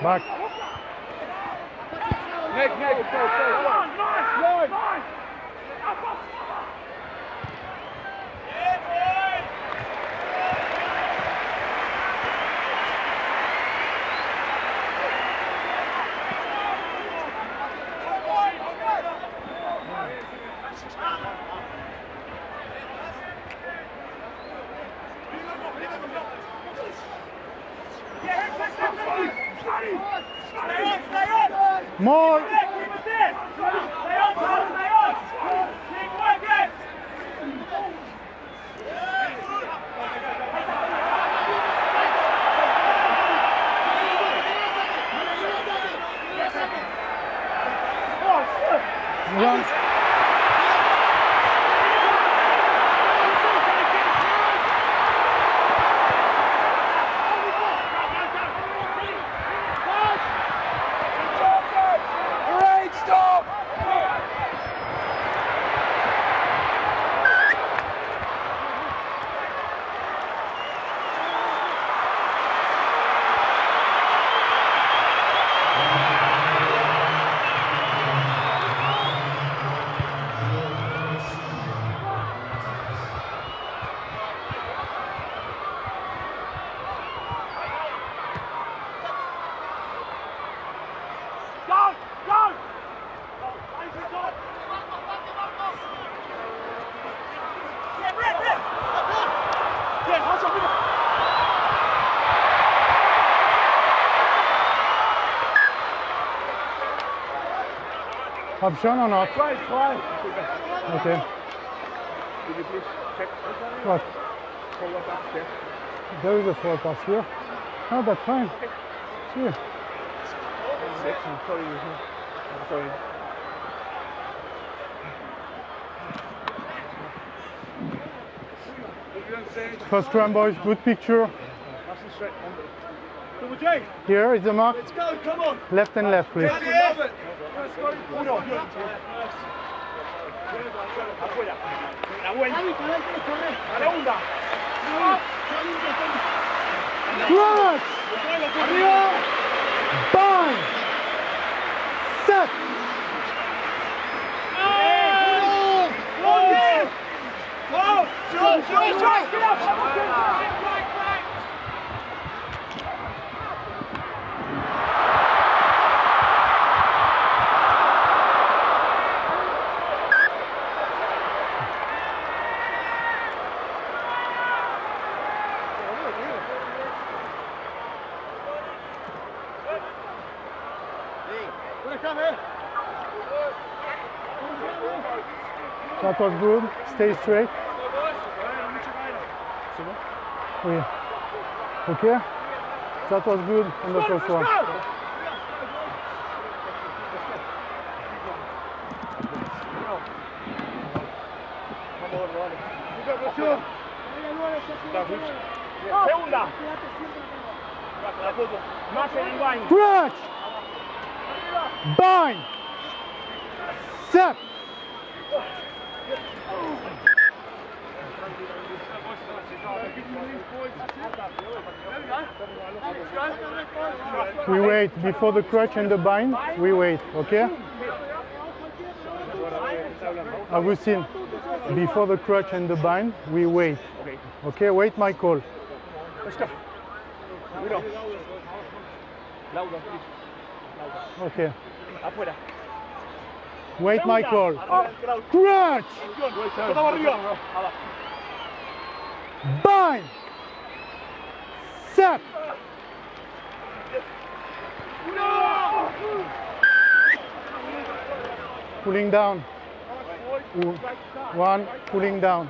Back. Nick, go. More. Run. Option or not? Try. Okay. Could you please check What? forward pass there? There is a forward pass here. No, that's fine. Here. Sorry. I'm sorry. First run, boys. Good picture. That's the straight on. Double J. Here is the mark. Let's go, come on. Left and left, please. Love it. Let's go. Uno. Afuera. La vuelta. La segunda. Clutch! Arriba. Bind! Set! That was good. Stay straight. Oui. Okay. That was good on the first one. Segunda. Más en el baño. Clutch! Bind! Set! We wait before the crutch and the bind. We wait, okay? Agustin, before the crutch and the bind, we wait. Okay, wait my call. Let's go. Uno. Lauda, please. Okay. Afuera. Wait my call. Crutch! Todo arriba. Bind! Set! Pulling down. One, pulling down.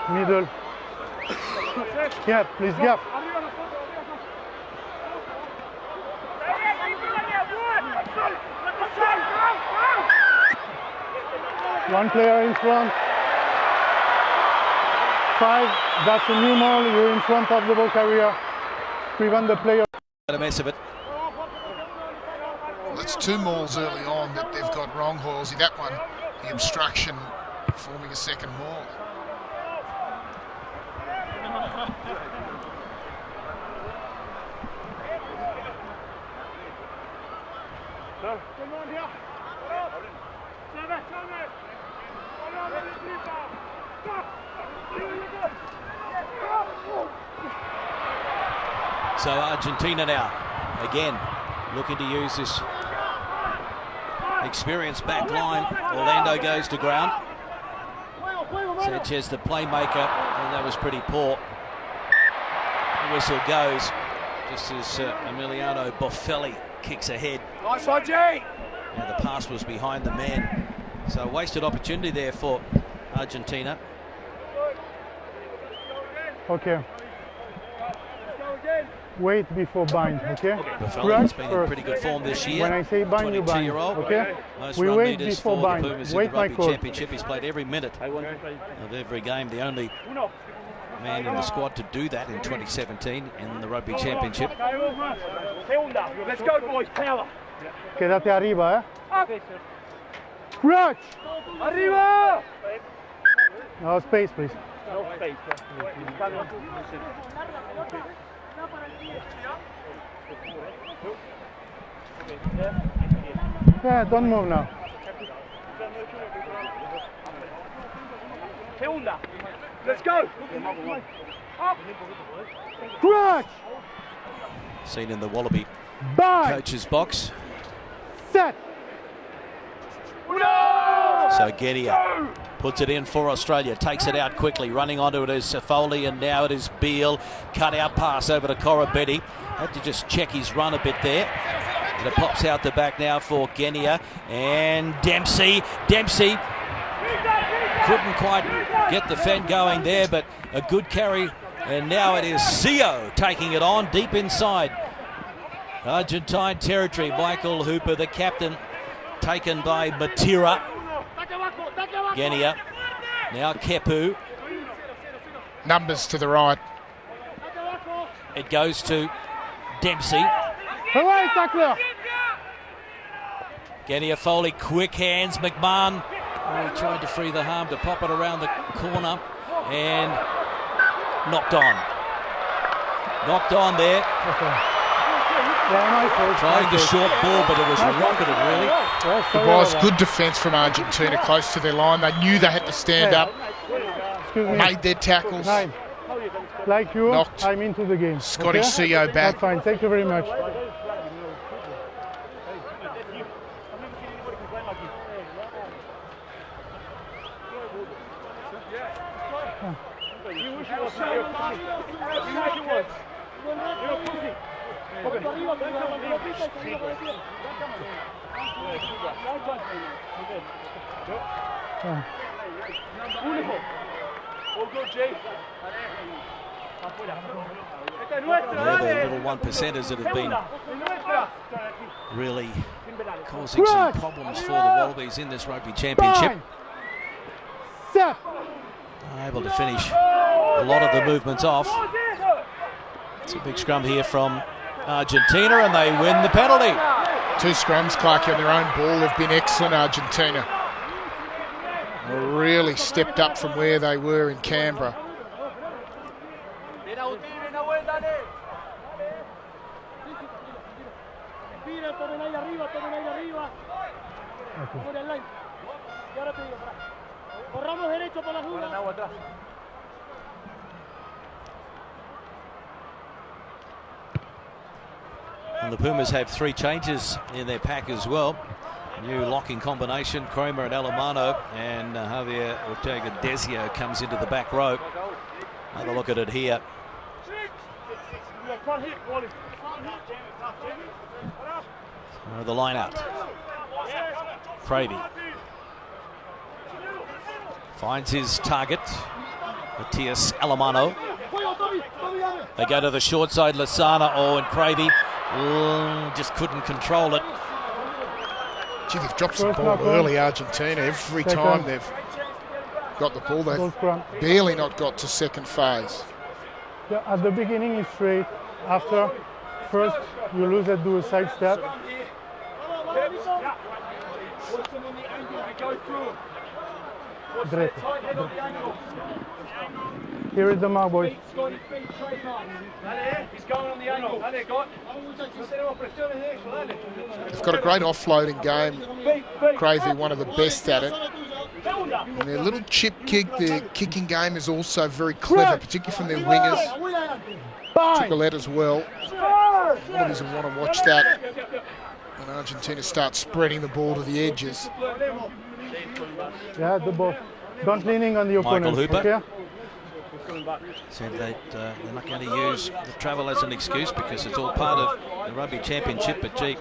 Middle. Gap, please gap. One player in front. 5, that's a new maul. You're in front of the ball carrier. Prevent the player. A mess of it. Well, it's 2 mauls early on that they've got wrong, Horsey. That one, the obstruction, forming a second maul. So Argentina now, again, looking to use this experienced back line. Orlando goes to ground. Sanchez, the playmaker, and that was pretty poor. The whistle goes just as Emiliano Boffelli kicks ahead. Nice one, Jay. Now the pass was behind the man. So a wasted opportunity there for Argentina. Okay. Wait before bind, okay? Boffelli's been in pretty good form this year. When I say bind, you bind, 22-year-old. okay? Most We run wait leaders before for bind. the Pumas Wait in the my Rugby call. Championship. He's played every minute of every game. The only man in the squad to do that in 2017 in the Rugby Championship. Let's go, boys. Power. Quédate arriba, eh? Crutch! Arriba! No space, please. No space. Yeah, don't move now. Let's go. Crutch! Seen in the Wallaby Bind! coach's box. Set! So Gedia puts it in for Australia, takes it out quickly, running onto it is Foley, and now it is Beale. Cut out pass over to Corabetti. Had to just check his run a bit there. And it pops out the back now for Genia, and Dempsey couldn't quite get the fend going there, but a good carry, and now it is Sio taking it on deep inside Argentine territory. Michael Hooper, the captain, taken by Matira. Genia, now Kepu. Numbers to the right. It goes to Dempsey. Away, tackler! Genia Foley, quick hands. McMahon, he tried to free the harm to pop it around the corner, and knocked on. Knocked on there. Okay. Yeah, my fault. Trying the short ball, but it was rocketed really. Yeah, It sorry was about good defence from Argentina, close to their line. They knew they had to stand up, that. Excuse me. made their tackles. Nine. Like you, Knocked. I'm into the game. Scotty okay? Sio back. That's fine. Thank you very much. They're the little one percenters that have been really causing some problems for the Wallabies in this Rugby Championship. Bind. Set! Able to finish a lot of the movements off. It's a big scrum here from Argentina, and they win the penalty. 2 scrums, Clarkie, on their own ball have been excellent, Argentina. Really stepped up from where they were in Canberra. And the Pumas have 3 changes in their pack as well. New locking combination, Cromer and Alemano, and Javier Ortega-Desio comes into the back row. Have a look at it here. The line out. Cravey finds his target, Matias Alemano. They go to the short side, Lasana, and Cravey just couldn't control it. Gee, they've dropped some First ball knock on. early, Argentina. Every Second. time they've got the ball, Goal they've scrum. barely not got to second phase. Yeah, at the beginning it's straight. After, first you lose it, do a side step. Drete. Here is the mark, boys. He's going on the angle. They've got a great offloading game. Cravey, one of the best at it. And their little chip kick, their kicking game is also very clever, particularly from their wingers. Chocolate as well. Wallabies will want to watch that when Argentina starts spreading the ball to the edges. Yeah, the ball. Don't leaning on the Michael opponent. Hooper. Okay? Said that they're not going to use the travel as an excuse because it's all part of the Rugby Championship, but gee,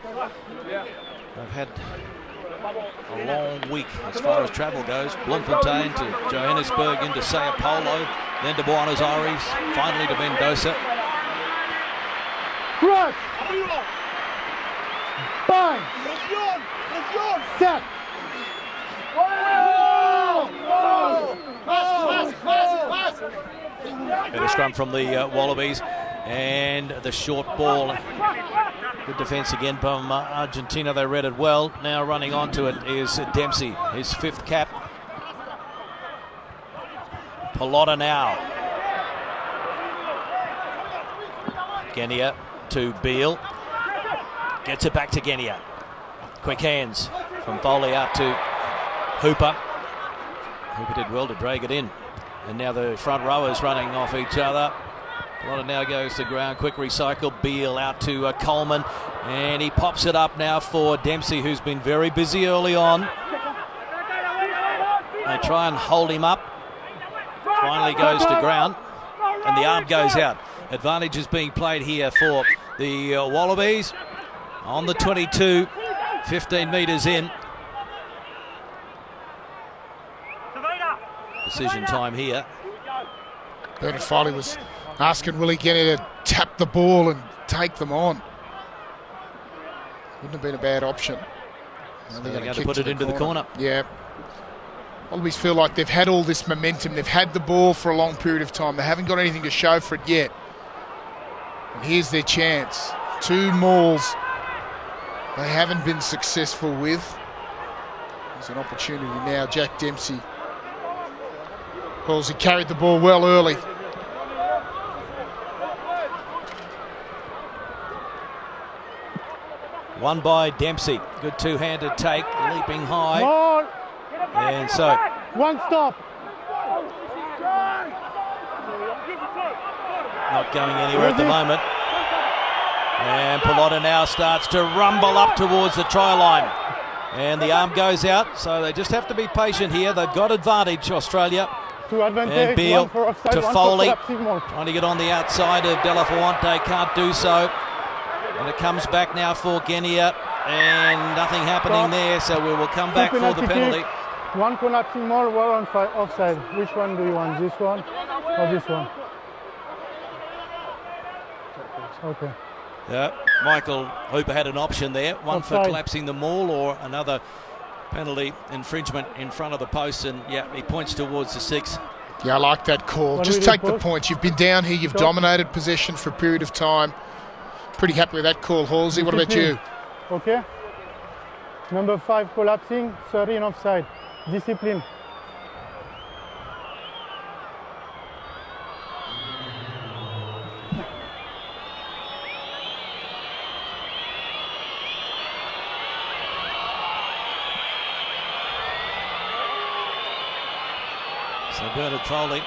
they've had a long week as far as travel goes. Bloemfontein to Johannesburg, into Sao Paulo, then to Buenos Aires, finally to Mendoza. Crush! Bang! Set! Bit of scrum from the Wallabies, and the short ball. Good defence again from Argentina. They read it well. Now running onto it is Dempsey, his 5th cap. Pelota now. Genia to Beale. Gets it back to Genia. Quick hands from Foley out to Hooper. Hooper did well to drag it in. And now the front rowers running off each other. Pelota now goes to ground. Quick recycle. Beale out to Coleman. And he pops it up now for Dempsey, who's been very busy early on. They try and hold him up. Finally goes to ground. And the arm goes out. Advantage is being played here for the Wallabies. On the 22, 15 metres in. Decision time here. Bernard Foley was asking Willie Genia to tap the ball and take them on. Wouldn't have been a bad option. So they're going to put it into the corner. Yeah. Wallabies feel like they've had all this momentum. They've had the ball for a long period of time. They haven't got anything to show for it yet. And here's their chance. 2 mauls they haven't been successful with. There's an opportunity now. Jack Dempsey. He carried the ball well early. One by Dempsey. Good two-handed take, leaping high. Ball. And so One stop. not going anywhere at the moment. And Pelota now starts to rumble up towards the try line. And the arm goes out, so they just have to be patient here. They've got advantage, Australia. Two advantage. And Beale one for offside, to one for Foley, collapsing more. trying to get on the outside of De La Fuente, can't do so. And it comes back now for Genia, and nothing happening there, so we will come back for the penalty. One collapsing more, one on offside. Which one do you want? This one or this one? Okay. Yeah, Michael Hooper had an option there, one for Offside. collapsing the maul or another penalty infringement in front of the post, and yeah, he points towards the 6. Yeah, I like that call. What Just do we do, take the boss? points. You've been down here. You've Stop. dominated possession for a period of time. Pretty happy with that call, Halsey. What about you? Okay. Number 5 collapsing, 13 offside. Discipline. So Bernard Foley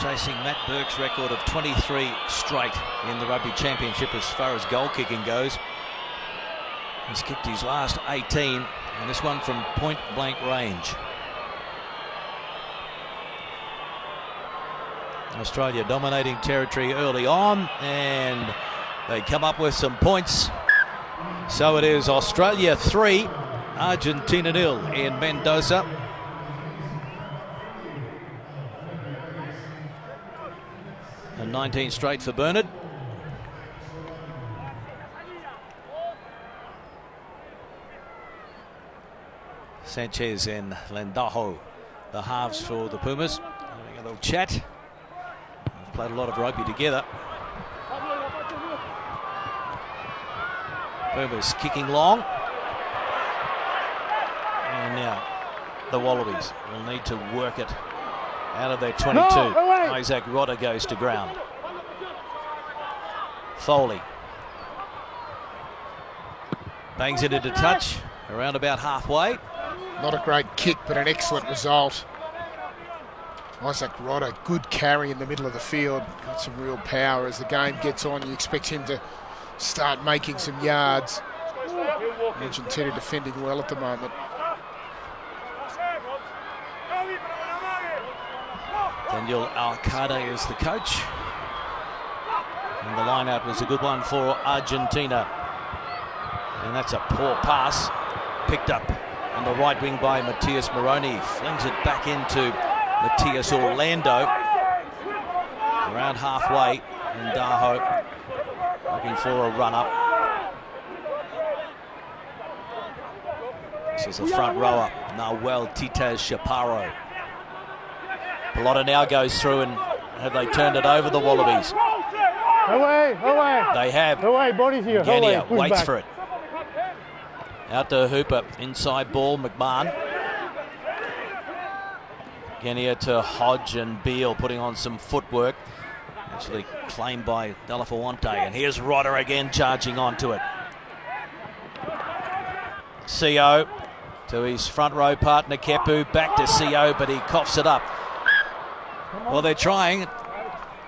chasing Matt Burke's record of 23 straight in the Rugby Championship as far as goal kicking goes. He's kicked his last 18, and this one from point blank range. Australia dominating territory early on, and they come up with some points. So it is Australia 3, Argentina 0 in Mendoza. And 19 straight for Bernard. Sanchez and Lendajo, the halves for the Pumas, having a little chat. They've played a lot of rugby together. Pumas kicking long. And now the Wallabies will need to work it out of their 22. No, Isaac Rodder goes to ground. Foley bangs it into touch around about halfway. Not a great kick, but an excellent result. Isaac Rodder, good carry in the middle of the field. Got some real power as the game gets on. You expect him to start making some yards. Argentina defending well at the moment. Daniel Alcade is the coach. And the line-out was a good one for Argentina. And that's a poor pass. Picked up on the right wing by Matias Moroni. Flings it back into Matias Orlando. Around halfway. And Daho looking for a run-up. This is a front rower. Nawel Titez Chaparro. Pelota now goes through, and have they turned it over, the Wallabies? Away, away. They have. Away, body's here. Genia Away, waits back. for it. Out to Hooper, inside ball, McMahon. Genia to Hodge and Beale, putting on some footwork. Actually claimed by Delafuente, and here's Rodder again charging onto it. CO to his front row partner Kepu, back to CO, but he coughs it up. Well, they're trying.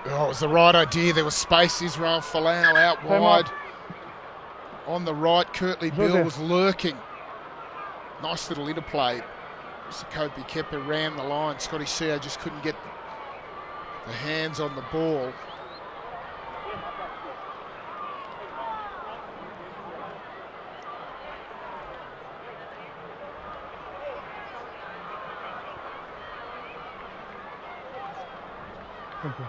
Oh, it was the right idea. There was space. Israel Folau out wide. On the right, Kurtley Bill was lurking. Nice little interplay. Sakopi Kepa ran the line. Scotty CO just couldn't get the hands on the ball. Thank you.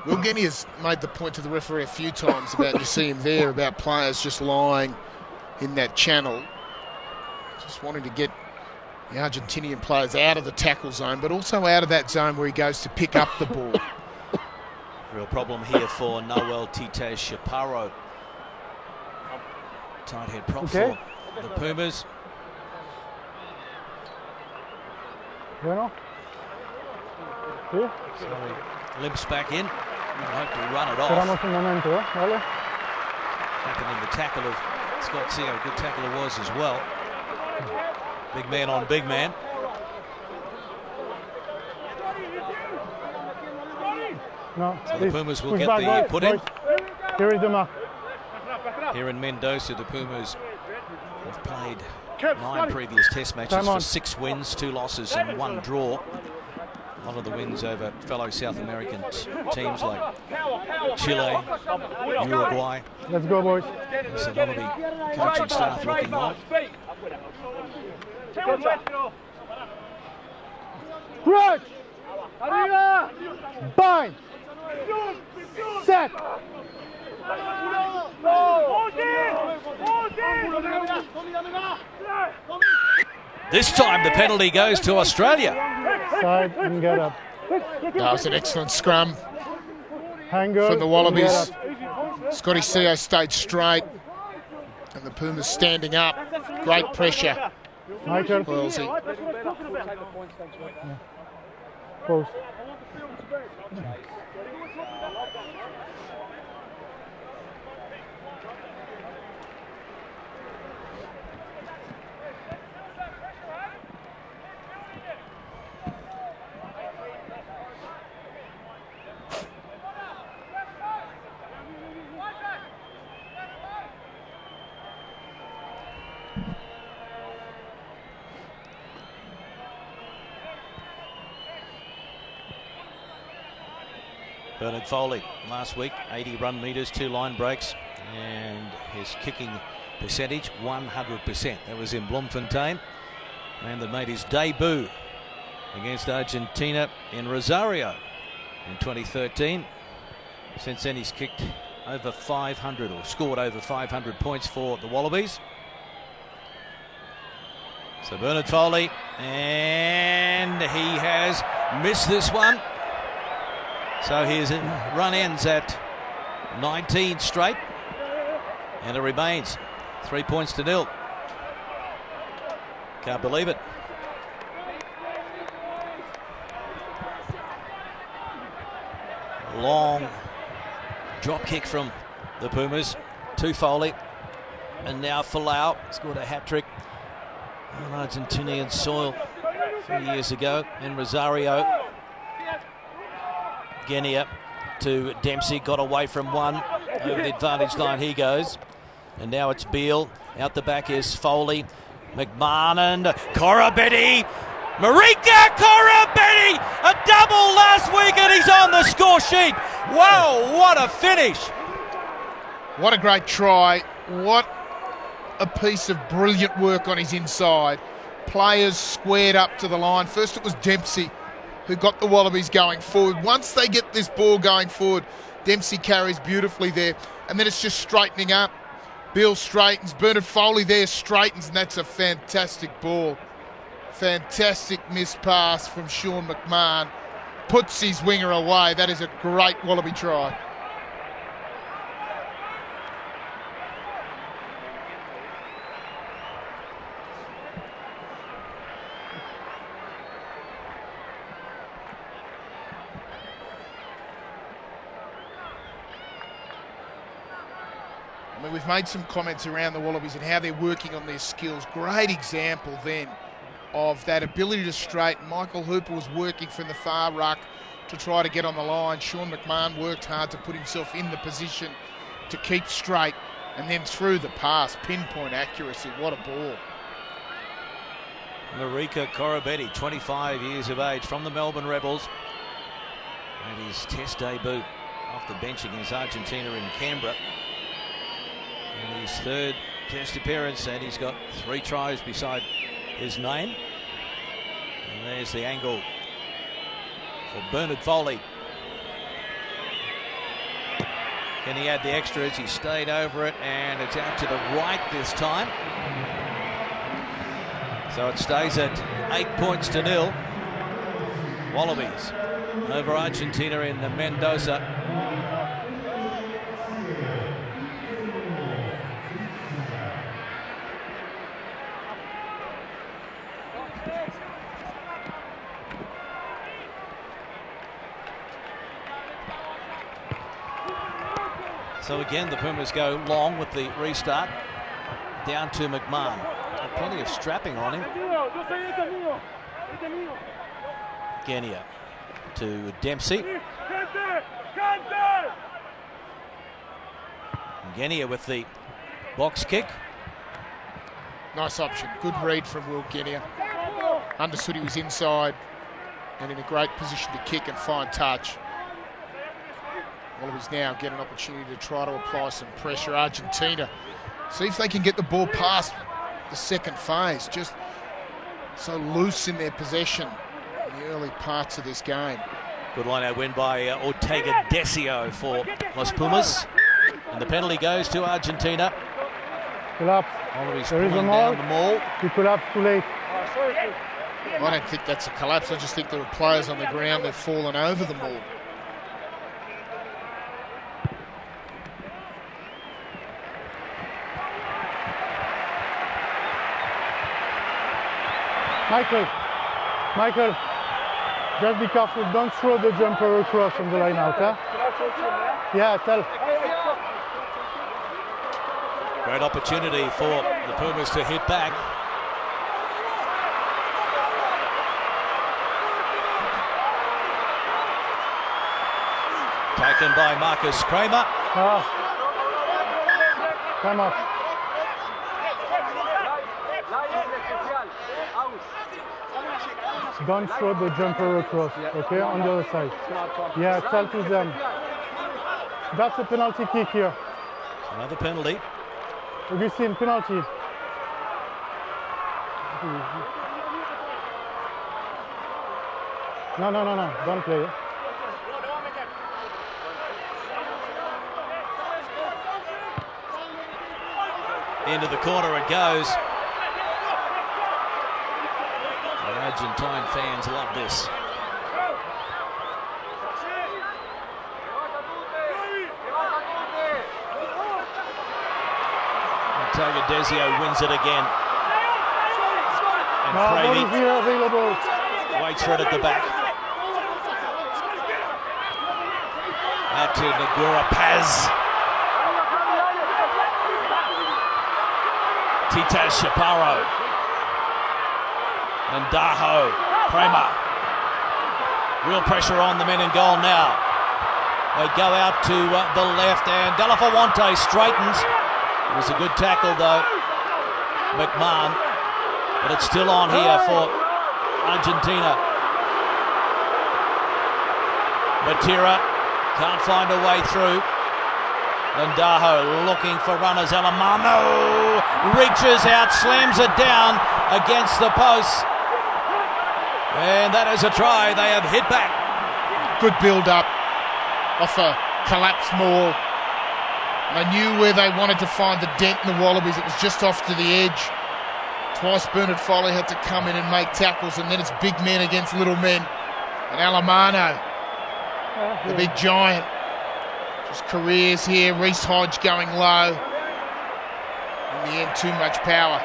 Will Genny has made the point to the referee a few times about, you see him there, about players just lying in that channel. Just wanting to get the Argentinian players out of the tackle zone, but also out of that zone where he goes to pick up the ball. Real problem here for Noel Tite Chaparro. Tight head prop for the Pumas. Bueno. Sí. So he limps back in. Hope to run it off. Esperamos un momento, ¿vale? Happened in the tackle of Scott Seo. Good tackle it was as well. Big man on big man. No, So the Pumas will push get back, the boys, put in. boys. Here is the mark. Here in Mendoza, the Pumas have played 9 previous test matches for 6 wins, 2 losses and 1 draw. A lot of the wins over fellow South American teams like Chile, Uruguay. Let's go, boys. There's a lot of the coaching staff looking on. Crutch! Bind! Set! This time the penalty goes to Australia. Side and get up. That was an excellent scrum Hanger from the Wallabies. and get up. Scotty Seo stayed straight, and the Pumas standing up. Great pressure. Michael, Wellesley. post. Bernard Foley last week, 80 run meters, 2 line breaks, and his kicking percentage 100%. That was in Bloemfontein, and that made his debut against Argentina in Rosario in 2013. Since then he's kicked over 500 or scored over 500 points for the Wallabies. So Bernard Foley, and he has missed this one. So his run ends at 19 straight, and it remains 3 points to nil. Can't believe it. Long drop kick from the Pumas to Foley, and now Folau scored a hat-trick on Argentinian soil a few years ago in Rosario. Genia to Dempsey, got away from one, over the advantage line he goes, and now it's Beale. Out the back is Foley, McMahon, Corabetti, Marika Corabetti, a double last week and he's on the score sheet. Wow, what a finish. What a great try. What a piece of brilliant work on his inside. Players squared up to the line. First it was Dempsey who got the Wallabies going forward. Once they get this ball going forward, Dempsey carries beautifully there. And then it's just straightening up. Bill straightens. Bernard Foley there straightens, and that's a fantastic ball. Fantastic miss pass from Sean McMahon. Puts his winger away. That is a great Wallaby try. I mean, we've made some comments around the Wallabies and how they're working on their skills. Great example then of that ability to straighten. Michael Hooper was working from the far ruck to try to get on the line. Sean McMahon worked hard to put himself in the position to keep straight, and then through the pass, pinpoint accuracy. What a ball. Marika Corabetti, 25 years of age, from the Melbourne Rebels. And his test debut off the bench against Argentina in Canberra. And his third test appearance, and he's got 3 tries beside his name. And there's the angle for Bernard Foley. Can he add the extras? He stayed over it, and it's out to the right this time. So it stays at 8 points to nil. Wallabies over Argentina in Mendoza. So again, the Pumas go long with the restart. Down to McMahon. Plenty of strapping on him. Genia to Dempsey. Genia with the box kick. Nice option. Good read from Will Genia. Understood he was inside and in a great position to kick and find touch. Wallabies now get an opportunity to try to apply some pressure. Argentina, see if they can get the ball past the second phase. Just so loose in their possession in the early parts of this game. Good line-out win by Ortega Decio for Los Pumas. And the penalty goes to Argentina. Collapse. Wallabies There is pulling a maul. down the maul. You collapse too late. I don't think that's a collapse. I just think there were players on the ground that have fallen over the maul. Michael, just be careful. Don't throw the jumper across on the line out, huh? Yeah, tell. Great opportunity for the Pumas to hit back. Taken by Marcus Kramer. Come on. Don't throw the jumper across, okay, on the other side. Yeah, tell to them. That's a penalty kick here. Another penalty. Augustine, penalty. No, don't play. Into the corner it goes. The Argentine fans love this. Antonio Desio wins it again. And Ball Cravey is here available. waits for it at the back. Out to Nagura Paz. Titas Chaparro. And Daho. Kramer. Real pressure on the men in goal now. They go out to the left, and De La Fuente straightens. It was a good tackle though, McMahon, but it's still on here for Argentina. Matera can't find a way through. Lendajo looking for runners. Alamano reaches out, slams it down against the post. And that is a try. They have hit back. Good build-up off a collapsed maul. They knew where they wanted to find the dent in the Wallabies. It was just off to the edge. Twice Bernard Foley had to come in and make tackles, and then it's big men against little men. And Alamano, the big giant, just careers here. Reece Hodge going low. In the end, too much power.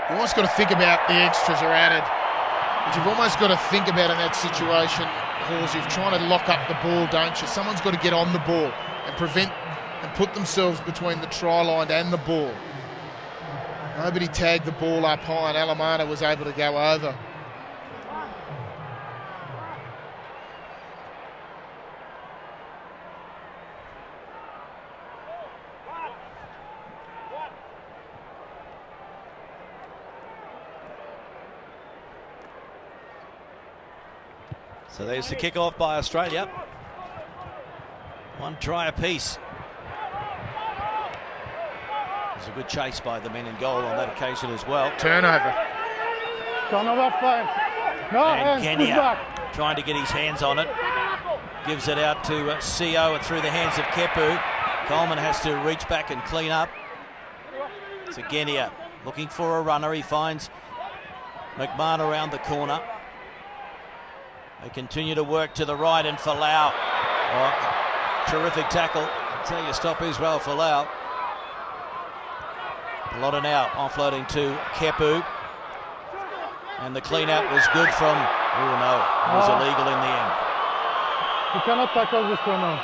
You almost got to think about the extras are added. But you've almost got to think about in that situation, Hawes, you're trying to lock up the ball, don't you? Someone's got to get on the ball and prevent and put themselves between the try line and the ball. Nobody tagged the ball up high, and Alamano was able to go over. So there's the kick-off by Australia. One try apiece. There's a good chase by the men in goal on that occasion as well. Turnover. Turnover fine. No, And hands, push Kenya back. trying to get his hands on it. Gives it out to CO and through the hands of Kepu. Coleman has to reach back and clean up. So Genia looking for a runner. He finds McMahon around the corner. They continue to work to the right, and Folau. Oh, terrific tackle. I'll tell you, stop Israel Folau. Lotta now offloading to Kepu. And the clean out was good from, oh no, it was illegal in the end. You cannot tackle this corner.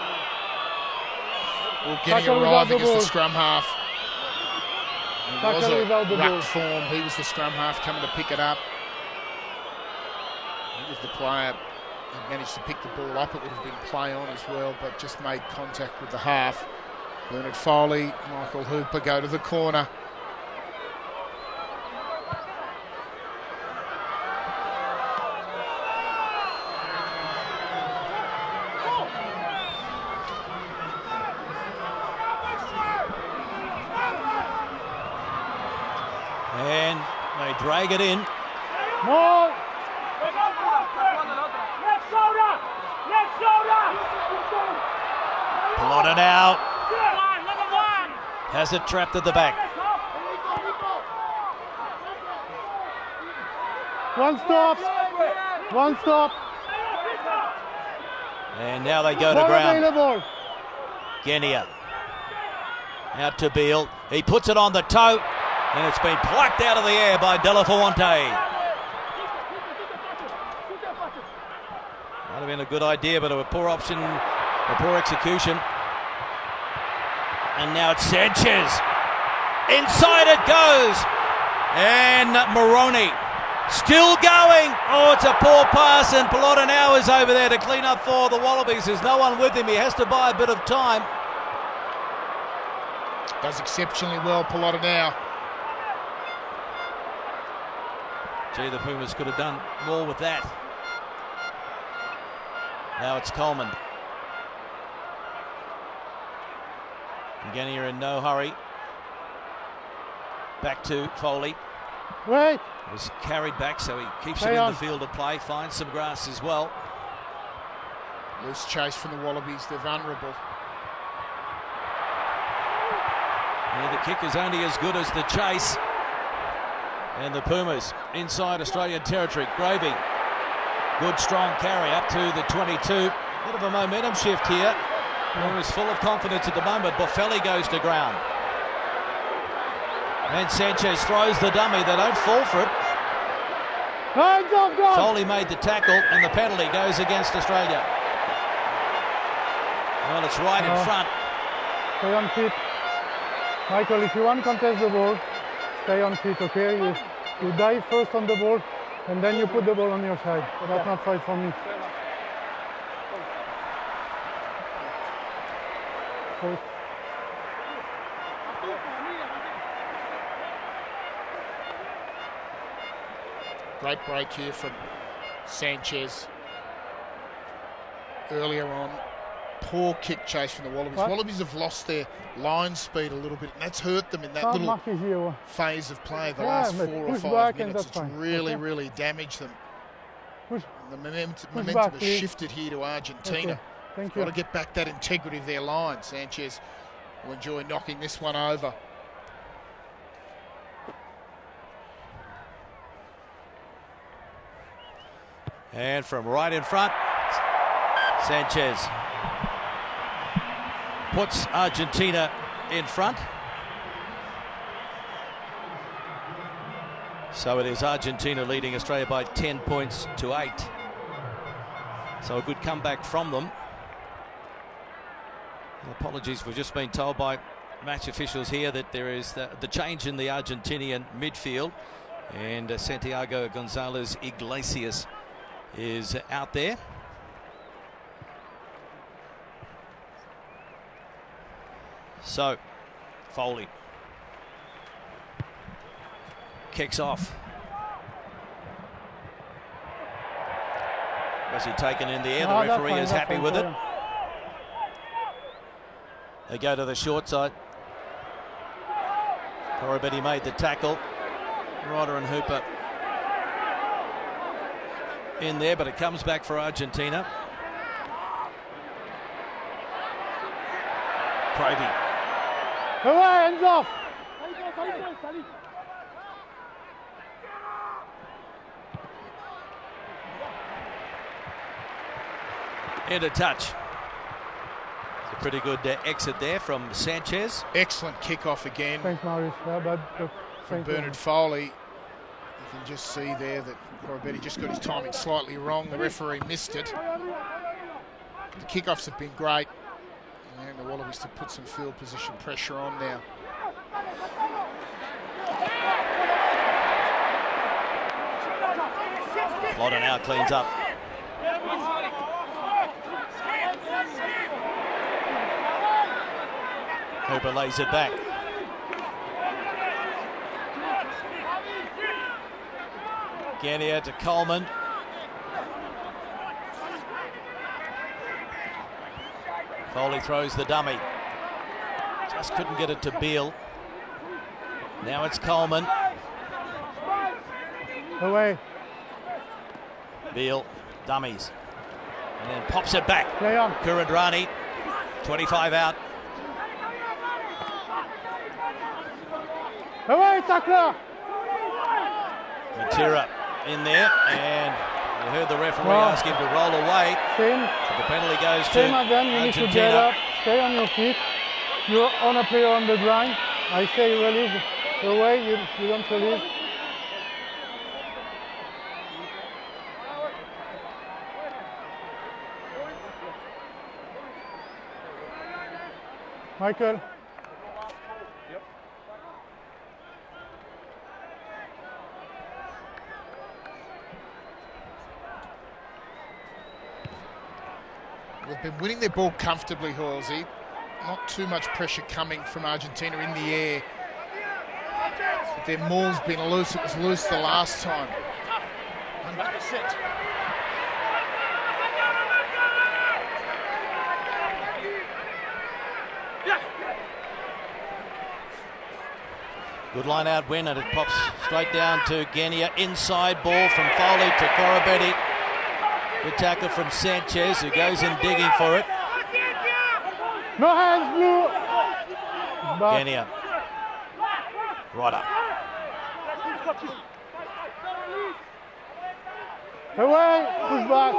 Well, getting arriving as the scrum half. It was Tackle without the a ball. ruck form. He was the scrum half coming to pick it up. He was the player who managed to pick the ball up. It would have been play on as well, but just made contact with the half. Bernard Foley, Michael Hooper go to the corner. And they drag it in. More. Left shoulder! Left shoulder! Plotted out. Has it trapped at the back. One stop. One stop. And now they go to Ball ground. available. Genia. Out to Beale. He puts it on the toe. And it's been plucked out of the air by De La Fuente. Might have been a good idea, but a poor option, a poor execution. And now it's Sanchez. Inside it goes. And Moroni still going. Oh, it's a poor pass, and Pelota now is over there to clean up for the Wallabies. There's no one with him. He has to buy a bit of time. Does exceptionally well, Pelota now. Gee, the Pumas could have done more with that. Now it's Coleman. Genia in no hurry. Back to Foley. Wait. Was carried back, so he keeps Stay it in on. the field of play, finds some grass as well. Loose chase from the Wallabies, they're vulnerable. Yeah, the kick is only as good as the chase. And the Pumas inside Australian territory. Gravy, good strong carry up to the 22. Bit of a momentum shift here. Pumas full of confidence at the moment. Boffelli goes to ground. And Sanchez throws the dummy. They don't fall for it. Hands off, God. Foley made the tackle, and the penalty goes against Australia. Well, it's right in front. Stay on feet. Michael, if you want to contest the ball, stay on feet, okay? You dive first on the ball, and then you put the ball on your side. That's not right for me. First. Great break here from Sanchez. Earlier on, poor kick chase from the Wallabies. What? Wallabies have lost their line speed a little bit, and that's hurt them in that Can't little mark is here. phase of play, the Yeah, last but 4 or push 5 back and minutes. that's It's fine. really, Okay. really damaged them. Push. The momentum back, has please. shifted here to Argentina. Okay. Thank Got you. to get back that integrity of their line. Sanchez will enjoy knocking this one over. And from right in front, Sanchez puts Argentina in front. So it is Argentina leading Australia by 10 points to 8. So a good comeback from them. Apologies, we've just been told by match officials here that there is the change in the Argentinian midfield, and Santiago Gonzalez Iglesias is out there. So Foley kicks off. Was he taken in the air? The referee is happy with it. They go to the short side. Corabetti made the tackle. Ryder and Hooper in there, but it comes back for Argentina. Cravey. Away, hands off. Into touch. It's a pretty good exit there from Sanchez. Excellent kickoff again Thanks, Maurice. Yeah, but from thank you. Bernard Foley. You can just see there that Corabetti just got his timing slightly wrong. The referee missed it. The kickoffs have been great. And the Wallabies to put some field position pressure on now. Lotta now cleans up. Hooper lays it back. Gania to Coleman. Foley throws the dummy. Just couldn't get it to Beale. Now it's Coleman. Away. Beale dummies. And then pops it back. Play on. Kurandrani, 25 out. Away, tackler. Matera in there, and you heard the referee Well, ask him to roll away. Same. So the penalty goes to Same again. You need to get Argentina. up. Stay on your feet. You're on a player on the ground. I say release. Away. You don't release. Michael. They've been winning their ball comfortably, Halsey. Not too much pressure coming from Argentina in the air. But their maul's been loose. It was loose the last time. 100%. Good line out win, and it pops straight down to Genia. Inside ball from Foley to Corabetti. Good tackle from Sanchez, who goes in digging for it. No hands, Blue. Back. Genia. Right up. Away, push back.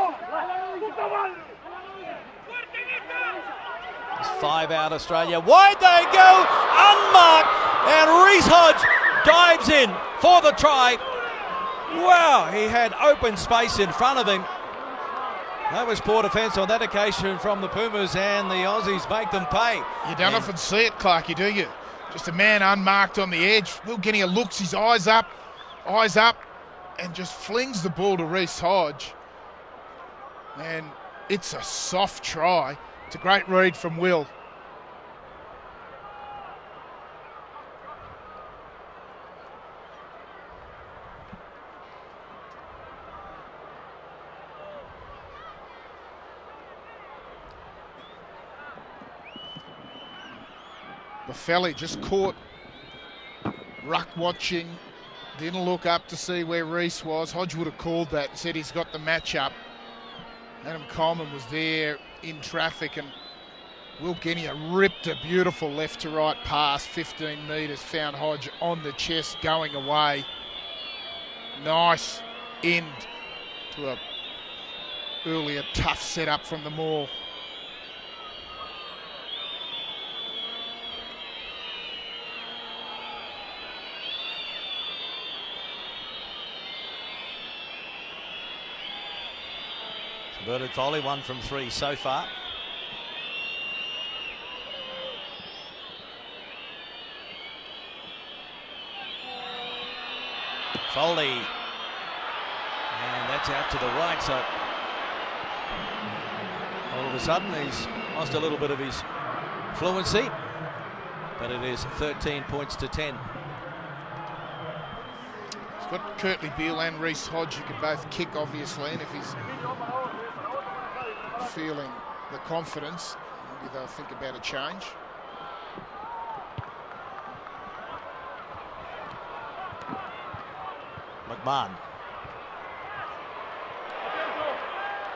It's 5 out Australia. Wide they go, unmarked, and Reece Hodge dives in for the try. Wow, he had open space in front of him. That was poor defence on that occasion from the Pumas, and the Aussies make them pay. You don't often see it, Clarkie, do you? Just a man unmarked on the edge. Will Genia looks, his eyes up, and just flings the ball to Reece Hodge. And it's a soft try. It's a great read from Will. Buffelli just caught ruck watching, didn't look up to see where Reece was. Hodge would have called that, said he's got the match up. Adam Coleman was there in traffic, and Will Genia ripped a beautiful left to right pass, 15 metres, found Hodge on the chest going away. Nice end to a earlier tough setup from the Maul. Converted Foley, 1 from 3 so far. Foley, and that's out to the right, so all of a sudden he's lost a little bit of his fluency, but it is 13 points to 10. He's got Kurtley Beale and Reece Hodge who can both kick, obviously, and if he's feeling the confidence, maybe they'll think about a change. McMahon.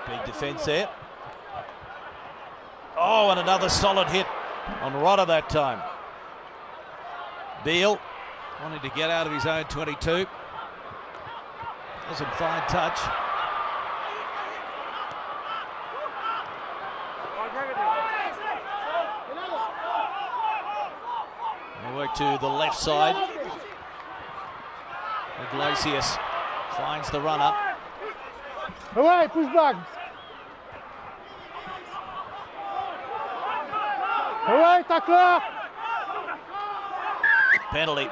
Big defence there. Oh, and another solid hit on Rodder that time. Beale wanting to get out of his own 22. That's a fine touch. They work to the left side. Iglesias finds the runner. Away, push back. Away, tackler. Penalty.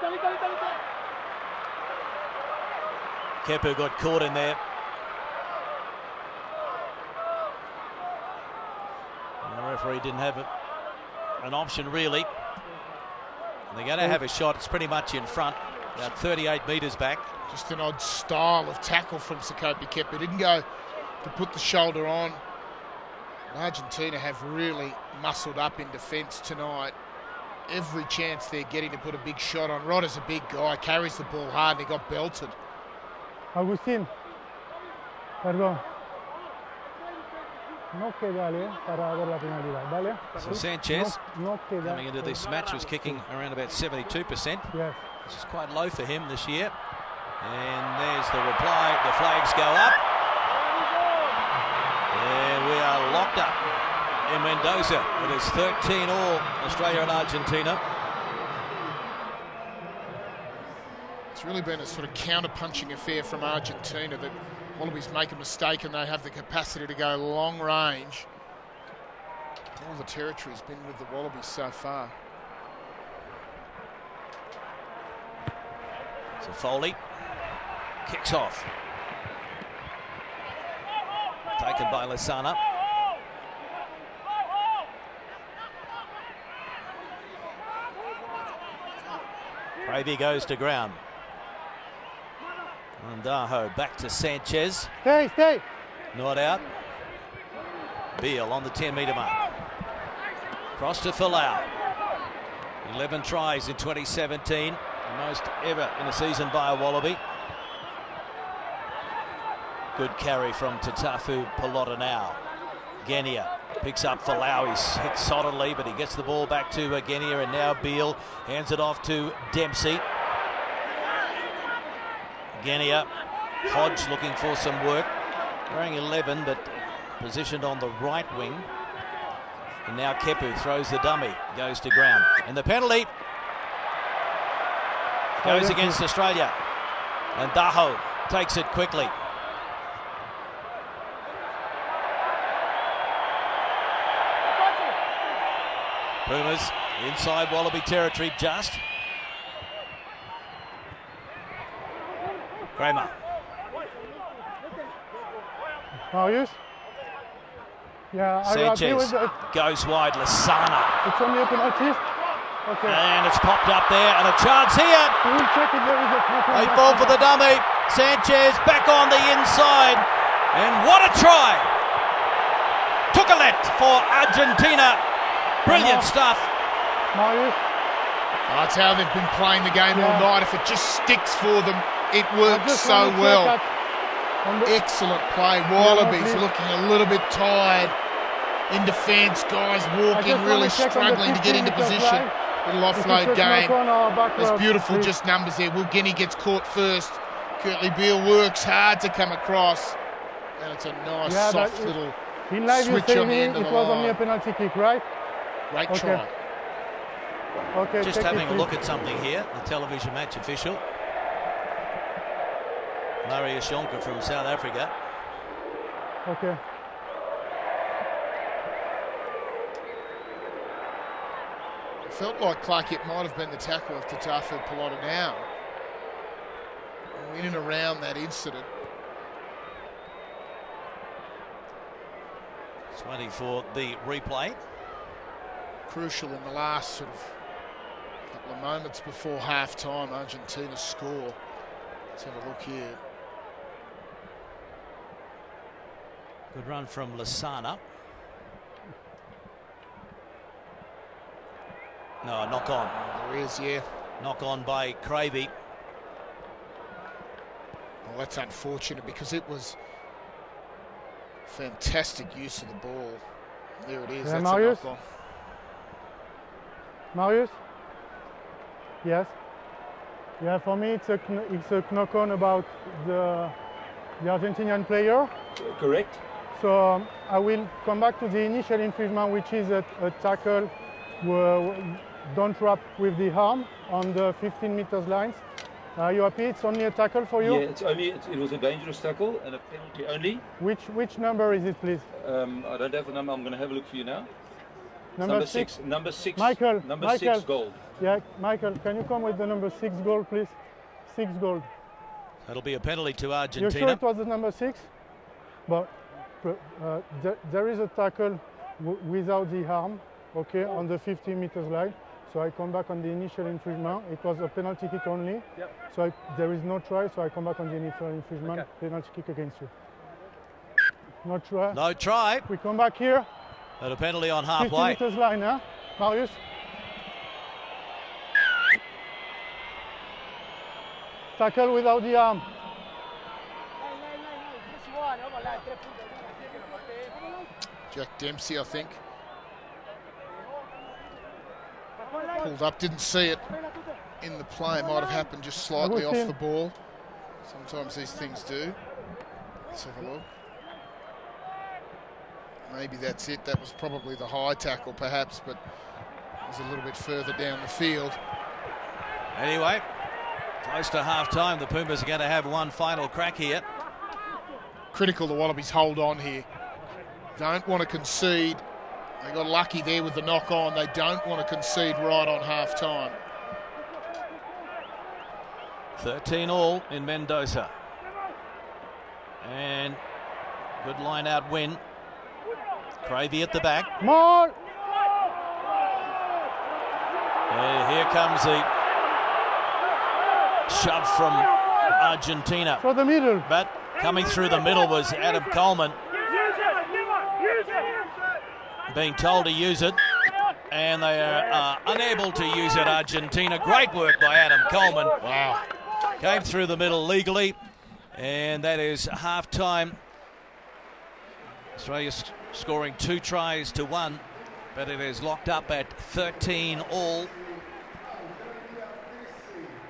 Kepu got caught in there. And the referee didn't have an option really. And they're going to have a shot. It's pretty much in front, about 38 metres back. Just an odd style of tackle from Sekope Kepu. Didn't go to put the shoulder on. Argentina have really muscled up in defence tonight. Every chance they're getting to put a big shot on. Rodder's a big guy, carries the ball hard, and he got belted. Agustín, perdón. No quedale para ver la penalidad, ¿vale? So Sanchez, no queda. coming into this match, was kicking around about 72%. Yes. This is quite low for him this year. And there's the reply. The flags go up. And we are locked up in Mendoza. It is 13 all, Australia and Argentina. It's really been a sort of counter-punching affair from Argentina that Wallabies make a mistake and they have the capacity to go long range. All the territory's been with the Wallabies so far. So Foley kicks off. Taken by Lasana. Gravy goes to ground. And Daho back to Sanchez. Stay. Not out. Beale on the 10-metre mark. Cross to Folau. 11 tries in 2017. most ever in a season by a Wallaby. Good carry from Tatafu Pelota now. Genia picks up Folau. He's hit solidly, but he gets the ball back to Genia, and now Beale hands it off to Dempsey. Genia, Hodge looking for some work. Wearing 11, but positioned on the right wing. And now Kepu throws the dummy, goes to ground. And the penalty goes against Australia. And Daho takes it quickly. Pumas inside Wallaby territory just. Kramer. Marius? Yeah, I agree with Sanchez it. goes wide. Lasana. It's only a penalty. Okay. And it's popped up there, and a chance here. We will check if there is a penalty. They fall for the dummy. Sanchez back on the inside. And what a try! Tucalet for Argentina. Brilliant stuff. Marius? That's how they've been playing the game all night. If it just sticks for them, it works so well. Excellent play. Wallabies looking a little bit tired in defence. Guys walking, really struggling to get into position. Little offload game. It's beautiful, just numbers there. Will Guinea gets caught first. Curtly Beale works hard to come across. And it's a nice, soft little switch on the end of the line. It was only a line. penalty kick, right? Great try. Okay, Just having a look at something here. The television match official. Marius Jonker from South Africa. Okay. It felt like, Clark, it might have been the tackle of Tatafu Pelota now. In and around that incident. 20 for the replay. Crucial in the last sort of couple of moments before half-time, Argentina's score. Let's have a look here. Good run from Lasana. No, knock on. There is, yeah. Knock on by Cravey. Well, that's unfortunate because it was fantastic use of the ball. There it is. Yeah, That's Marius? a knock on. Marius? Yes? Yeah, for me it's a knock on about the Argentinian player. Correct. So I will come back to the initial infringement, which is a tackle don't wrap with the arm on the 15 meters lines. Are you happy? It's only a tackle for you? Yeah, it was a dangerous tackle and a penalty only. Which number is it, please? I don't have the number. I'm going to have a look for you now. Number six. Number six. Michael. Number 6 gold. Yeah, Michael, can you come with the number 6 goal, please? 6 gold. That'll be a penalty to Argentina. You're sure it was the number 6? But there is a tackle without the arm, okay, on the 15 meters line. So I come back on the initial infringement. It was a penalty kick only. Yep. So there is no try, so I come back on the initial infringement. Okay. Penalty kick against you. No try. No try. We come back here. But a penalty on 15 halfway. meters line, huh? Marius? Tackle without the arm. Jack Dempsey, I think. Pulled up, didn't see it in the play. Might have happened just slightly off the ball. Sometimes these things do. Let's have a look. Maybe that's it. That was probably the high tackle, perhaps, but it was a little bit further down the field. Anyway, close to half-time. The Pumas are going to have one final crack here. Critical the Wallabies hold on here. Don't want to concede. They got lucky there with the knock-on. They don't want to concede right on half-time. 13-all in Mendoza. And good line-out win. Cravey at the back. More! Here comes the shove from Argentina. For the middle. But coming through the middle was Adam Coleman. Being told to use it. And they are unable to use it, Argentina. Great work by Adam Coleman. Wow. Came through the middle legally. And that is half-time. Australia scoring 2 tries to 1. But it is locked up at 13 all.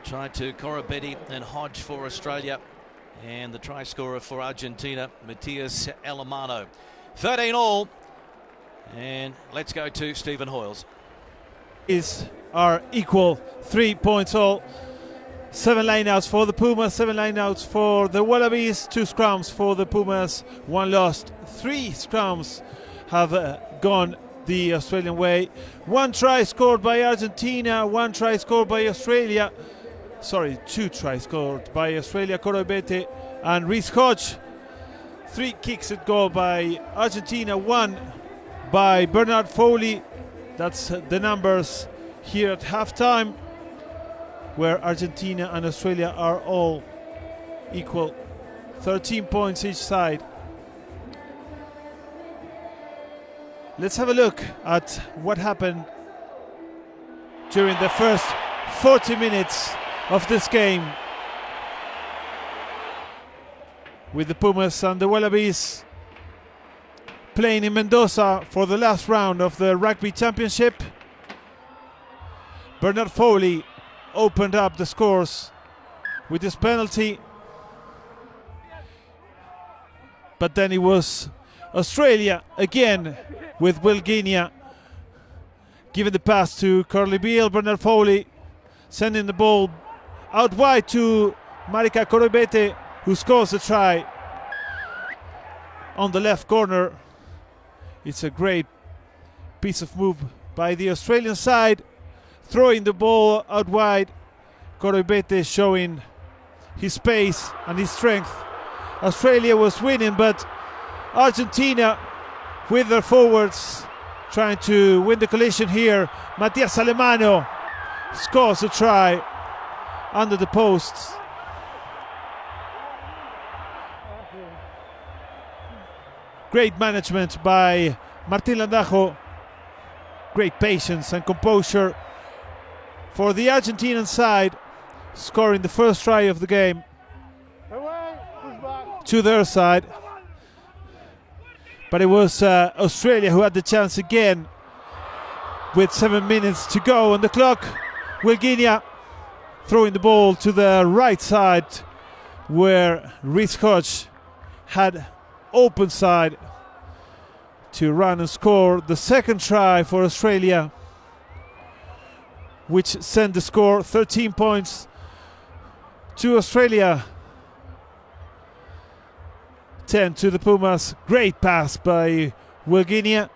Try to Corabetti and Hodge for Australia. And the try scorer for Argentina, Matias Alemano. 13 all. And let's go to Stephen Hoyles. Are equal, 3 points all. 7 lineouts for the Pumas, 7 lineouts for the Wallabies, 2 scrums for the Pumas, 1 lost. 3 scrums have gone the Australian way. 1 try scored by Argentina, 1 try scored by Australia. Sorry, 2 tries scored by Australia, Corabetti and Rhys Hodge. 3 kicks at goal by Argentina, 1 by Bernard Foley. That's the numbers here at halftime, where Argentina and Australia are all equal. 13 points each side. Let's have a look at what happened during the first 40 minutes of this game, with the Pumas and the Wallabies playing in Mendoza for the last round of the Rugby Championship. Bernard Foley opened up the scores with his penalty, but then it was Australia again with Will Guinea giving the pass to Curly Beale. Bernard Foley sending the ball out wide to Marika Corabetti, who scores a try on the left corner. It's a great piece of move by the Australian side, throwing the ball out wide. Corabetti showing his pace and his strength. Australia was winning, but Argentina with their forwards trying to win the collision here. Matias Alemano scores a try under the posts. Great management by Martín Landajo. Great patience and composure for the Argentinian side, scoring the first try of the game to their side. But it was Australia who had the chance again with 7 minutes to go on the clock. Will Guinea throwing the ball to the right side, where Rhys Hodge had open side to run and score the second try for Australia, which sent the score 13 points to Australia, 10 to the Pumas. Great pass by Will Guinea,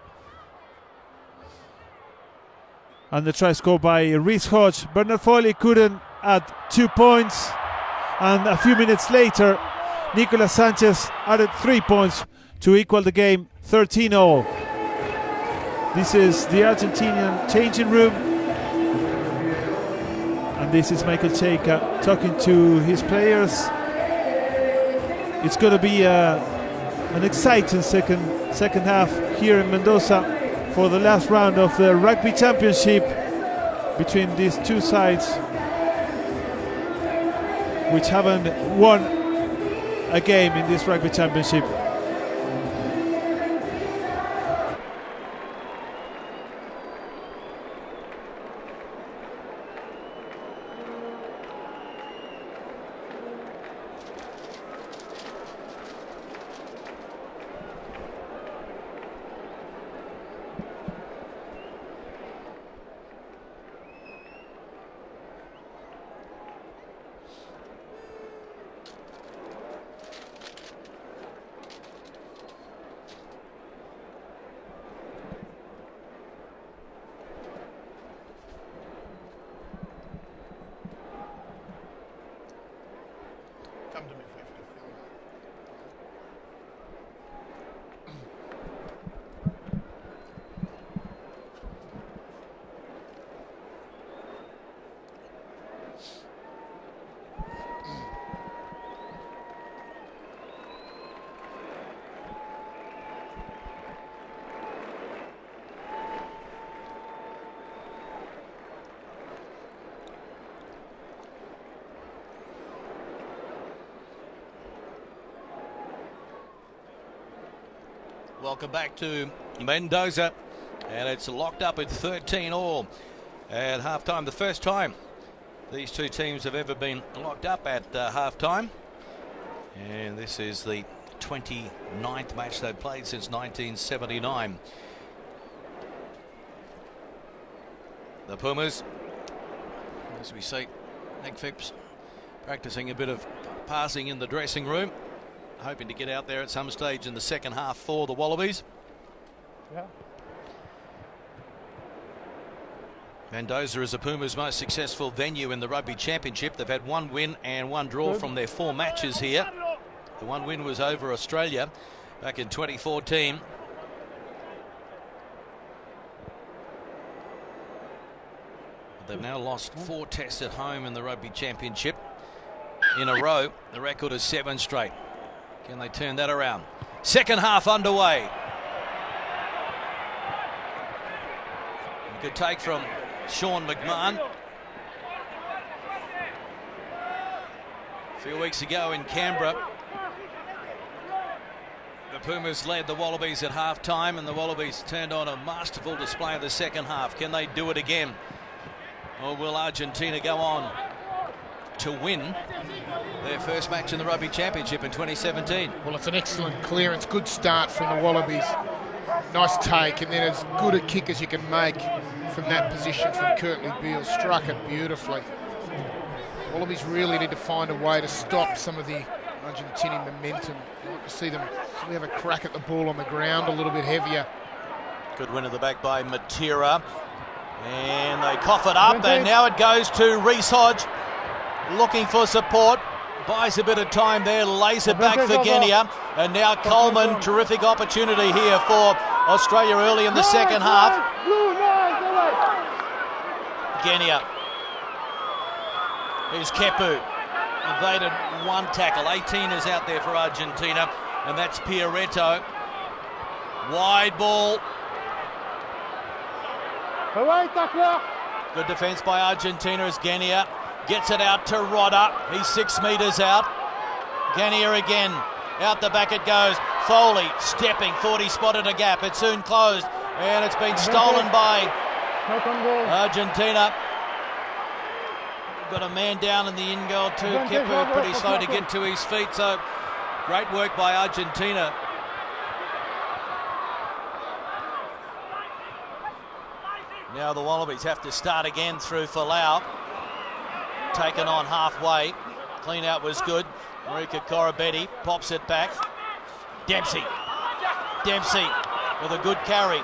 and the try scored by Rhys Hodge. Bernard Foley couldn't add 2 points, and a few minutes later Nicolas Sanchez added 3 points to equal the game 13-all. This is the Argentinian changing room, and this is Michael Cheika talking to his players. It's going to be an exciting second half here in Mendoza for the last round of the Rugby Championship between these two sides, which haven't won a game in this Rugby Championship. Welcome back to Mendoza, and it's locked up at 13 all at halftime. The first time these two teams have ever been locked up at halftime, and this is the 29th match they've played since 1979. The Pumas, as we see Nick Phipps practicing a bit of passing in the dressing room, hoping to get out there at some stage in the second half for the Wallabies. Yeah. Mendoza is the Pumas' most successful venue in the Rugby Championship. They've had one win and one draw from their 4 matches here. The one win was over Australia back in 2014. They've now lost 4 tests at home in the Rugby Championship in a row. The record is 7 straight. Can they turn that around? Second half underway. Good take from Sean McMahon. A few weeks ago in Canberra, the Pumas led the Wallabies at half-time, and the Wallabies turned on a masterful display in the second half. Can they do it again? Or will Argentina go on to win their first match in the Rugby Championship in 2017? Well, it's an excellent clearance. Good start from the Wallabies. Nice take, and then as good a kick as you can make from that position from Kurtley Beale. Struck it beautifully. Wallabies really need to find a way to stop some of the Argentinian momentum. I'd like to see them really have a crack at the ball on the ground a little bit heavier. Good win at the back by Matera. And they cough it up, and now it goes to Reece Hodge, looking for support. Buys a bit of time there, lays it back for Genia. And now Coleman, terrific opportunity here for Australia early in the second half. Genia. Here's Kepu. Evaded one tackle. 18 is out there for Argentina, and that's Pierretto. Wide ball. Good defence by Argentina as Genia gets it out to Rodder. He's 6 metres out. Genia again. Out the back it goes. Foley stepping. 40 spotted a gap. It's soon closed. And it's been stolen by Argentina. Got a man down in the in goal too. Kepu pretty slow to get to his feet. So great work by Argentina. Now the Wallabies have to start again through Folau. Taken on halfway. Clean out was good. Marika Corabetti pops it back. Dempsey. Dempsey with a good carry.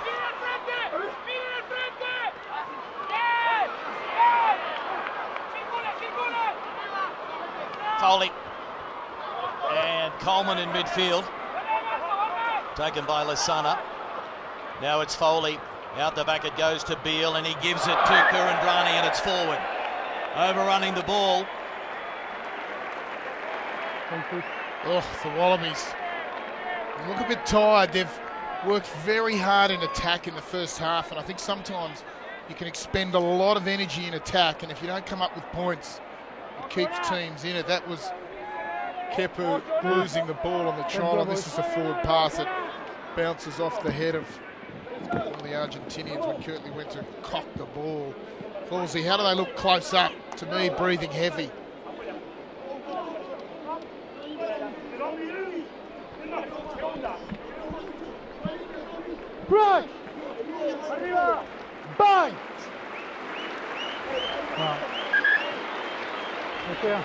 Foley. And Coleman in midfield. Taken by Lasana. Now it's Foley. Out the back it goes to Beale, and he gives it to Kurandrani, and it's forward. Overrunning the ball. Oh, the Wallabies. They look a bit tired. They've worked very hard in attack in the first half, and I think sometimes you can expend a lot of energy in attack, and if you don't come up with points, it keeps teams in it. That was Kepu losing the ball on the trial, and this is a forward pass that bounces off the head of one of the Argentinians when Kurtley went to cock the ball. Halsey, how do they look close up? To me, breathing heavy. Break! Bang! Okay.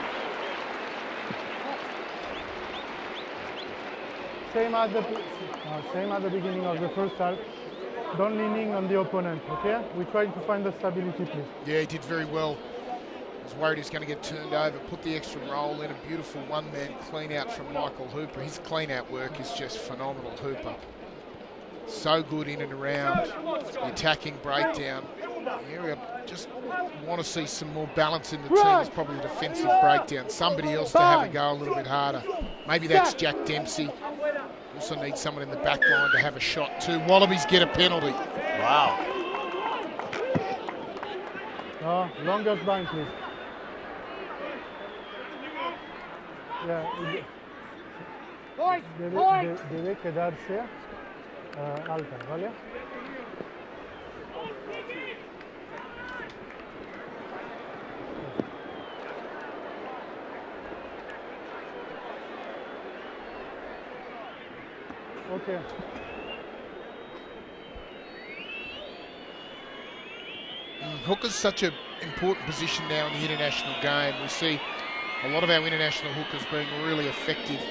Same at the beginning of the first half. Don't leaning on the opponent, okay? We're trying to find the stability, please. Yeah, he did very well. I was worried he was going to get turned over, put the extra roll in, a beautiful one-man clean-out from Michael Hooper. His clean-out work is just phenomenal, Hooper. So good in and around the attacking breakdown. Area just want to see some more balance in the team. It's probably a defensive breakdown. Somebody else to have a go a little bit harder. Maybe that's Jack Dempsey. Also need someone in the back line to have a shot too. Wallabies get a penalty. Wow. Longest line, please. Yeah. Debe quedarse alta, ¿vale? Okay. Hooker's such an important position now in the international game. We see a lot of our international hookers being really effective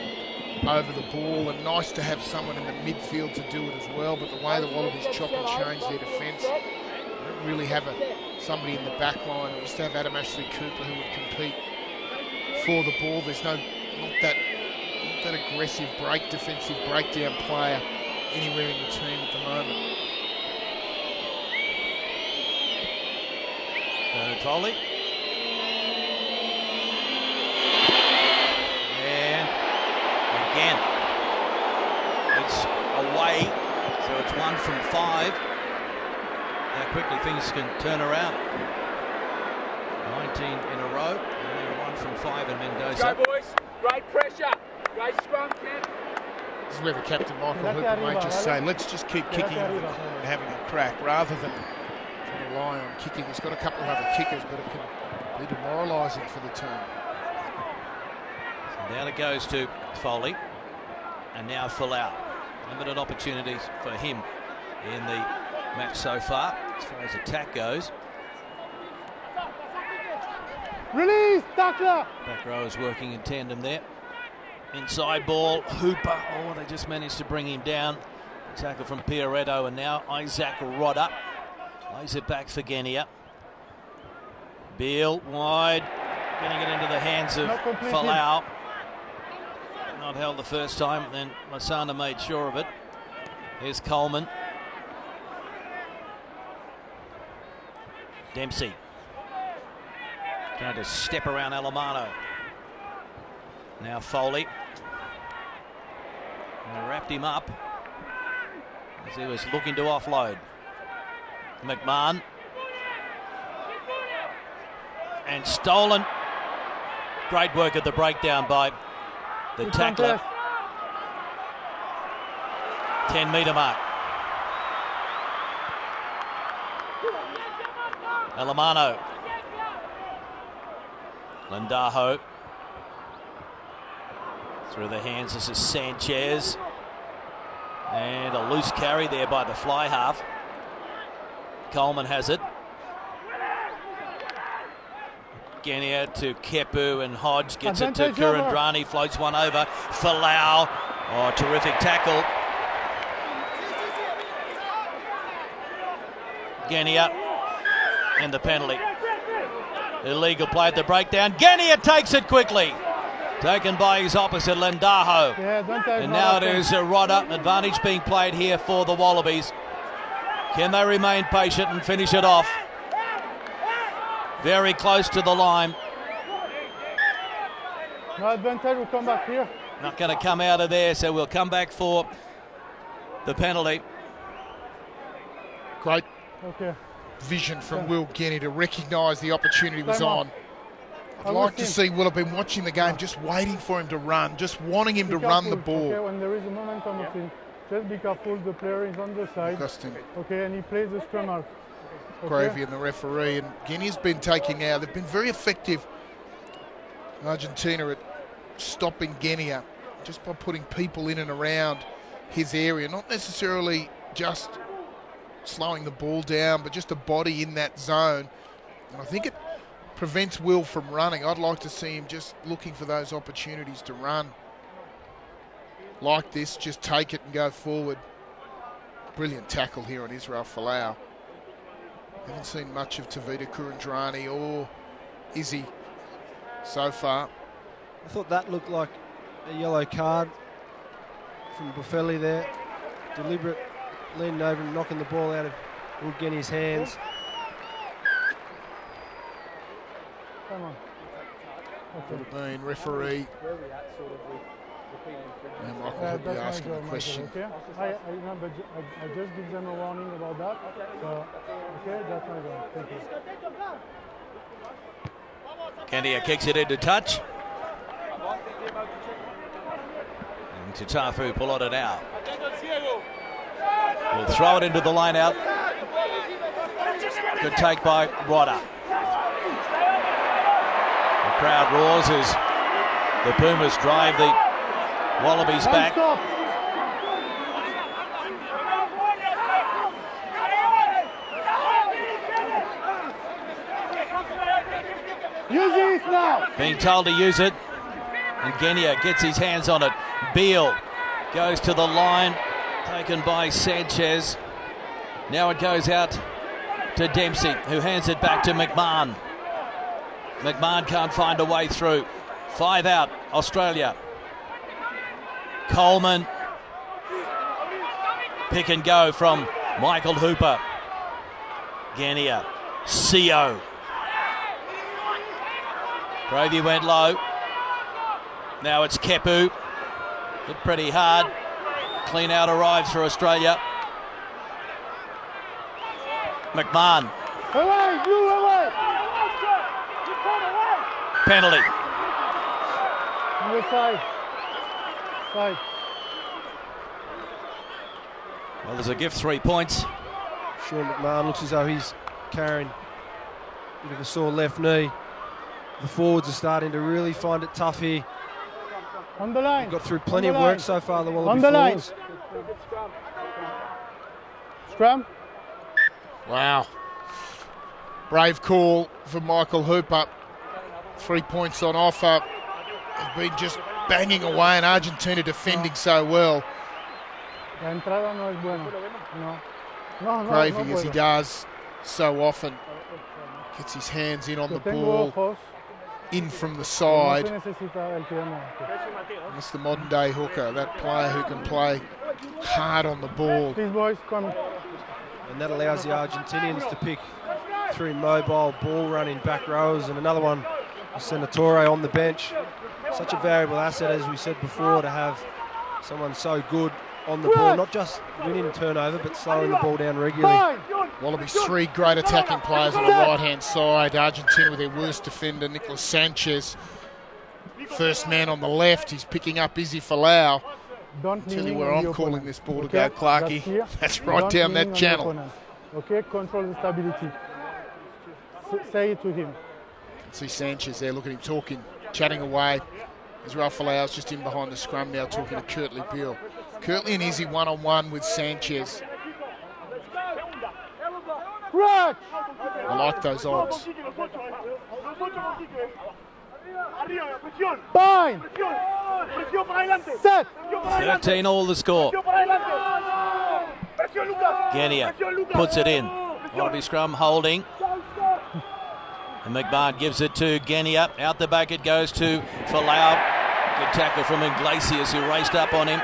over the ball, and nice to have someone in the midfield to do it as well. But the way the Wallabies chop and change their defence, they don't really have somebody in the back line. We used to have Adam Ashley Cooper who would compete for the ball. There's not that aggressive defensive breakdown player anywhere in the team at the moment. Foley. And again, it's away, so it's 1 from 5. How quickly things can turn around. 19 in a row, and then 1 from 5 in Mendoza. Go boys, great pressure, great scrum, Ken. This is where the captain, Michael Hooper, may just say, let's just keep kicking in the corner and having a crack, rather than trying to rely on kicking. He's got a couple of other kickers, but it can be demoralising for the team. So down it goes to Foley, and now Folau. Limited opportunities for him in the match so far, as far as attack goes. Release, tackler! Back row is working in tandem there. Inside ball, Hooper. Oh, they just managed to bring him down. Tackle from Pierretto, and now Isaac Rodder lays it back for Genia. Beale wide, getting it into the hands of Folau. Not held the first time, then Masana made sure of it. Here's Coleman. Dempsey trying to step around Alemano. Now Foley. They wrapped him up as he was looking to offload. McMahon. And stolen. Great work at the breakdown by the tackler. 10-metre mark. Alemano. Landajo. Through the hands, this is Sanchez. And a loose carry there by the fly half. Coleman has it. Genia to Kepu, and Hodge gets it to Kurandrani, floats one over. Folau. Oh, terrific tackle. Genia, and the penalty. Illegal play at the breakdown. Genia takes it quickly. Taken by his opposite, Landajo. And now it is a Rodder. Advantage being played here for the Wallabies. Can they remain patient and finish it off? Very close to the line. No advantage, we'll come back here. Not going to come out of there, so we'll come back for the penalty. Great vision from Will Genia to recognise the opportunity was on. I'd like to see Will have been watching the game, just waiting for him to run, just wanting him to run the ball. Okay, when there is a momentum of him, just be careful, the player is on the side. Okay, and he plays the scrum out. Gravy and the referee, and Guinea's been taking now. They've been very effective, Argentina, at stopping Genia just by putting people in and around his area, not necessarily just slowing the ball down, but just a body in that zone. And I think it prevents Will from running. I'd like to see him just looking for those opportunities to run like this, just take it and go forward. Brilliant tackle here on Israel Folau. Haven't seen much of Tavita Kurandrani or Izzy so far. I thought that looked like a yellow card from Buffelli there. Deliberate leaning over and knocking the ball out of Will Genia's hands. Come on. Would have been referee. And Michael will be asking the question. Okay? I just give them a warning about that. So, okay, that's my goal. Thank you. Genia kicks it into touch. And Tutafu pull it out. will throw it into the line out. Good take by Rodder. The crowd roars as the Pumas drive the Wallabies back. Stop. Use it now. Being told to use it. And Genia gets his hands on it. Beale goes to the line. Taken by Sanchez. Now it goes out to Dempsey, who hands it back to McMahon. McMahon can't find a way through. 5 out, Australia. Coleman. Pick and go from Michael Hooper. Genia. CO. Gravy went low. Now it's Kepu. Hit pretty hard. Clean out arrives for Australia. McMahon. Away, you away. Penalty. On the side. Side. Well, there's a gift 3 points. Sean McMahon looks as though he's carrying a bit of a sore left knee. The forwards are starting to really find it tough here. On the line. Got through plenty of work so far, the Wallaby On the line. forwards. Scrum. Wow. Brave call for Michael Hooper. 3 points on offer. Has been just banging away, and Argentina defending so well. La entrada no es buena. No. No, no, Gravy, no as he puedo. does so often, gets his hands in on the Que tengo ball, ojos, in from the no side. se necesita el tiempo. That's the modern day hooker, that player who can play hard on the ball. These boys come. And that allows the Argentinians to pick 3 mobile ball running back rows, and another one, Senatore on the bench. Such a valuable asset, as we said before, to have someone so good on the ball, not just winning turnover, but slowing the ball down regularly. Wallabies 3 great attacking players on the right-hand side. Argentina with their worst defender, Nicolas Sanchez. First man on the left, he's picking up Izzy Folau. Don't Tell you leaning where on I'm the calling opponent. this ball to Okay? go, Clarkey. That's here. That's right Don't down leaning that on the channel. opponent. Okay, control the stability. Say it to him. See Sanchez there, look at him talking, chatting away. Israel Folau's just in behind the scrum now, talking to Kurtley Beale. Kurtley and Izzy one-on-one with Sanchez. Right. I like those odds. Bind. Set. 13 all the score. Genia puts it in. Wallaby scrum holding. And McMahon gives it to Genia. Out the back it goes to Folau. Good tackle from Iglesias, who raced up on him.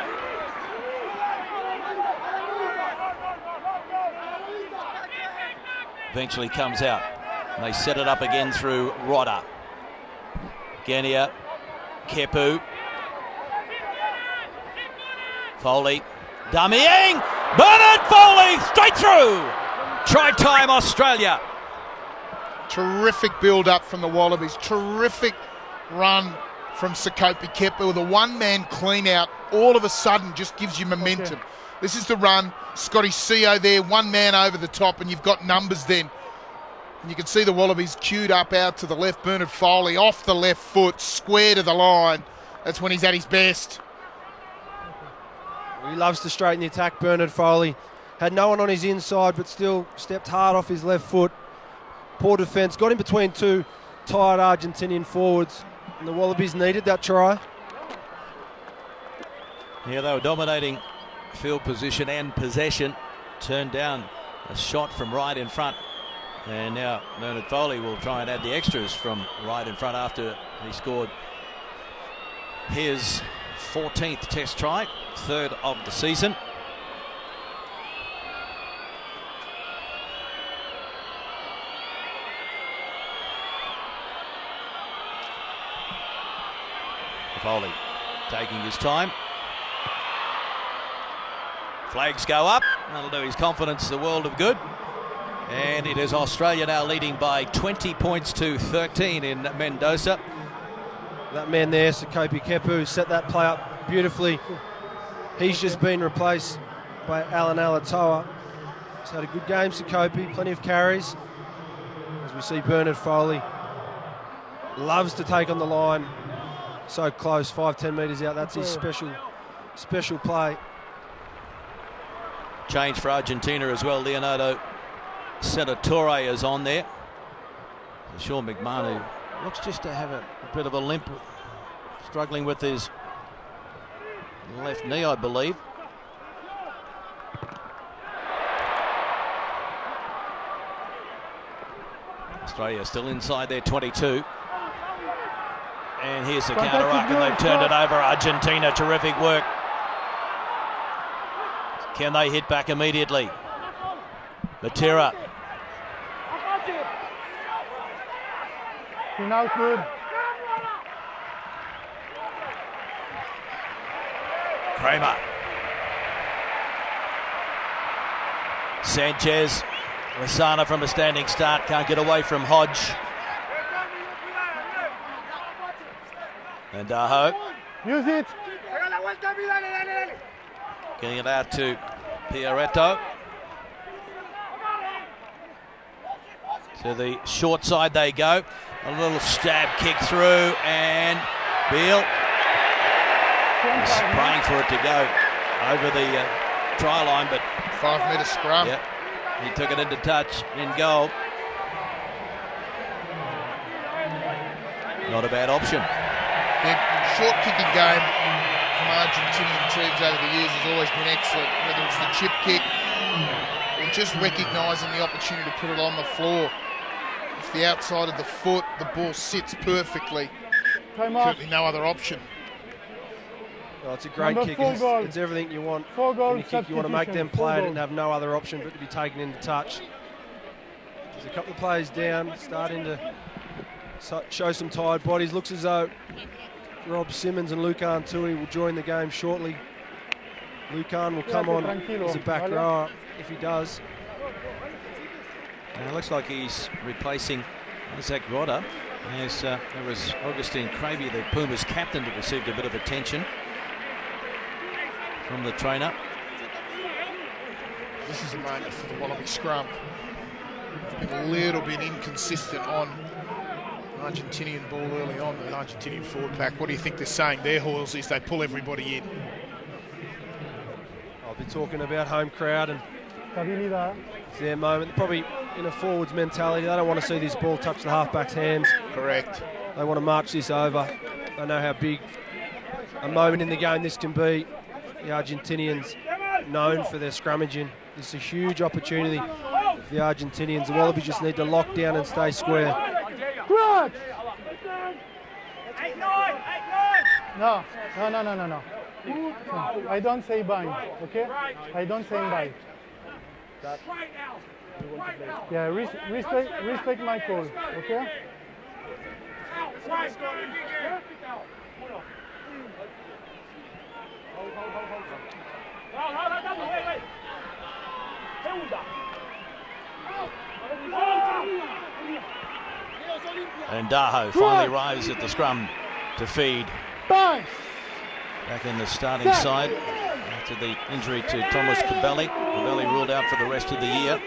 Eventually comes out. And they set it up again through Rodder. Genia. Kepu. Foley. Dummying. Bernard Foley straight through. Try time Australia. Terrific build-up from the Wallabies. Terrific run from Sekope Kepu. The one-man clean-out all of a sudden just gives you momentum. Okay. This is the run. Scotty CO there, one man over the top, and you've got numbers then. And you can see the Wallabies queued up out to the left. Bernard Foley off the left foot, square to the line. That's when he's at his best. He loves to straighten the attack, Bernard Foley. Had no one on his inside, but still stepped hard off his left foot. Poor defence. Got in between 2 tired Argentinian forwards. And the Wallabies needed that try. Yeah, they were dominating field position and possession. Turned down a shot from right in front. And now Bernard Foley will try and add the extras from right in front after he scored his 14th test try, 3rd of the season. Foley taking his time. Flags go up. That'll do his confidence the world of good. And it is Australia now leading by 20 points to 13 in Mendoza. That man there, Sekope Kepu, set that play up beautifully. He's just been replaced by Alan Alatoa. He's had a good game, Sikopi, plenty of carries. As we see Bernard Foley loves to take on the line. So close, 5-10 metres out. That's his special play. Change for Argentina as well. Leonardo Senatore is on there. Sean McMahon, who looks just to have a bit of a limp, struggling with his left knee, I believe. Australia still inside their 22. And here's the counter-ruck, and they've turned it over. Argentina, terrific work. Can they hit back immediately? Matera. Now good. Kramer. Sanchez. Lasana from a standing start, can't get away from Hodge. And Daho. Use it. Getting it out to Pierretto. To the short side they go. A little stab kick through, and Beale is praying for it to go over the try line, but 5-metre scrum. Yep, he took it into touch in goal. Not a bad option. The short kicking game from Argentinian teams over the years has always been excellent, whether it's the chip kick or just recognising the opportunity to put it on the floor. If the outside of the foot, the ball sits perfectly, certainly no other option. Well, it's a great kick. It's everything you want. In a kick, you want to make them play it and have no other option but to be taken into touch. There's a couple of players down, starting to show some tired bodies. Looks as though Rob Simmons and Lucan Tui will join the game shortly. Lucan will come on as a back rower if he does. It looks like he's replacing Zach Rodder, as there was Augustine Cravey, the Pumas captain, that received a bit of attention from the trainer. This is a moment for the Wallaby scrum. It's been a little bit inconsistent on Argentinian ball early on with Argentinian forward pack. What do you think they're saying? Their Hoyles is they pull everybody in. I'll be talking about home crowd and it's their moment. They're probably in a forwards mentality. They don't want to see this ball touch the halfback's hands. Correct. They want to march this over. They know how big a moment in the game this can be. The Argentinians known for their scrummaging. This is a huge opportunity for the Argentinians. The Wallabies just need to lock down and stay square. No. I don't say bind, okay? I don't say bind. Yeah, respect my call, okay? And Daho finally arrives at the scrum to feed. Bang! Back in the starting side after the injury to Thomas Cabelli. Cabelli ruled out for the rest of the year.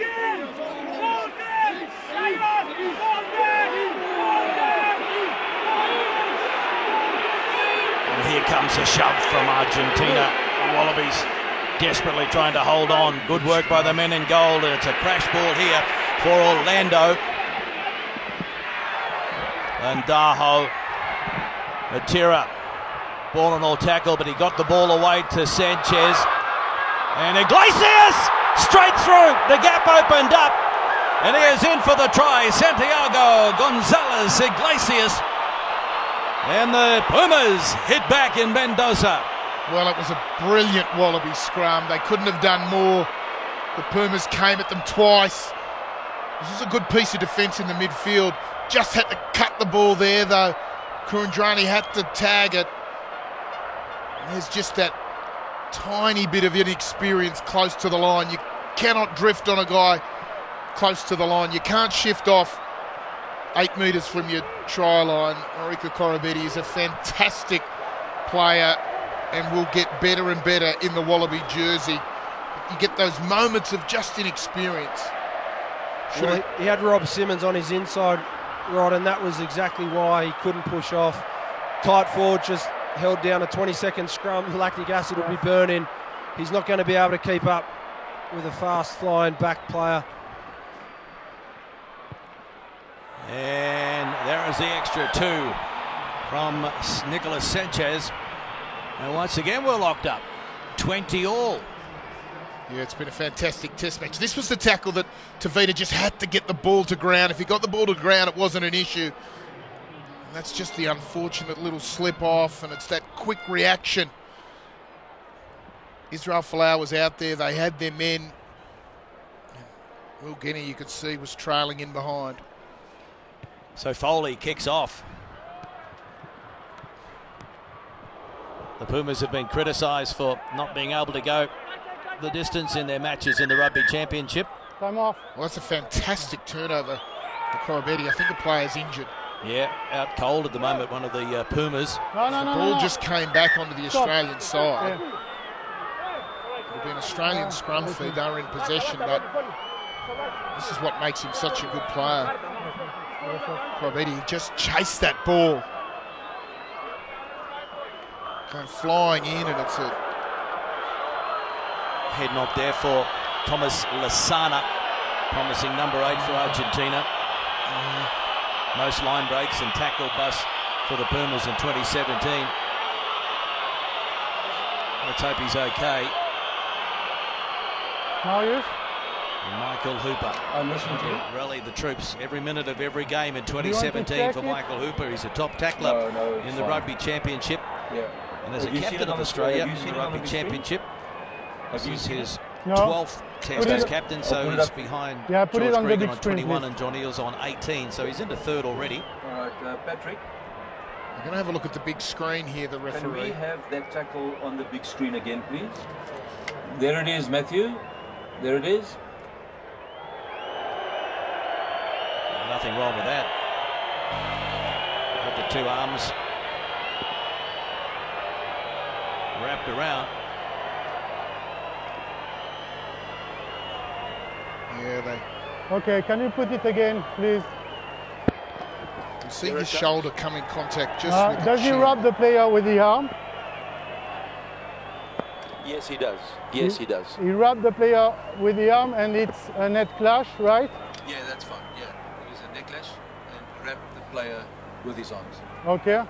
And here comes a shove from Argentina. The Wallabies desperately trying to hold on. Good work by the men in gold, and it's a crash ball here for Orlando. And Daho, Matera, ball and all tackle, but he got the ball away to Sanchez. And Iglesias, straight through, the gap opened up, and he is in for the try. Santiago Gonzalez Iglesias. And the Pumas hit back in Mendoza. Well, it was a brilliant Wallaby scrum. They couldn't have done more. The Pumas came at them twice. This was a good piece of defence in the midfield. Just had to cut the ball there, though. Kurandrani had to tag it. There's just that tiny bit of inexperience close to the line. You cannot drift on a guy close to the line. You can't shift off 8 metres from your try line. Marika Korobetti is a fantastic player and will get better and better in the Wallaby jersey. you get those moments of just inexperience. Well, he had Rob Simmons on his inside, Rod, and that was exactly why he couldn't push off. Tight forward just held down a 20-second scrum. Lactic acid will be burning. He's not going to be able to keep up with a fast-flying back player. And there is the extra 2 from Nicolas Sanchez. And once again, we're locked up. 20 all. Yeah, it's been a fantastic test match. This was the tackle that Tavita just had to get the ball to ground. If he got the ball to ground, it wasn't an issue. And that's just the unfortunate little slip off, and it's that quick reaction. Israel Folau was out there. They had their men. Will Guinea, you could see, was trailing in behind. So Foley kicks off. The Pumas have been criticised for not being able to go the distance in their matches in the Rugby Championship. Time off. Well, that's a fantastic turnover for Corabetti. I think the player's injured. Yeah, out cold at the moment, one of the Pumas. No, The ball just came back onto the Stop. Australian side. Yeah. It would be an Australian scrum feed. They were in possession, but this is what makes him such a good player. Corabetti just chased that ball. Going flying in, and it's a Head knock there for Thomas Lasana, promising number 8 for Argentina. Most line breaks and tackle busts for the Pumas in 2017. Let's hope he's okay. Marius? Michael Hooper. I'm listening to you. Rallied the troops every minute of every game in you want to 2017 check for it? Michael Hooper. He's a top tackler No, it's in the fine. Rugby Championship. Yeah. And as Have a you seen captain it of on Australia have you in seen the it on Rugby big screen? Championship, Have this you is seen it? his No. 12th test Put as it- captain, I'll so put it he's up. behind Yeah, put it George on the Gregan big on screen, 21 please. and John Eales on 18, so he's into third already. All right, Patrick, I'm going to have a look at the big screen here, the can we referee. have that tackle on the big screen again, please? There it is, Matthew. There it is. Nothing wrong with that. Got the 2 arms wrapped around. Yeah, they Okay, can you put it again, please? can see his shoulder come in contact just with the Does he chin. rub the player with the arm? Yes, he does. Yes, he does. He rubbed the player with the arm and it's a net clash, right? Yeah, that's fine. Yeah, it was a necklace and wrapped the player with his arms. Okay.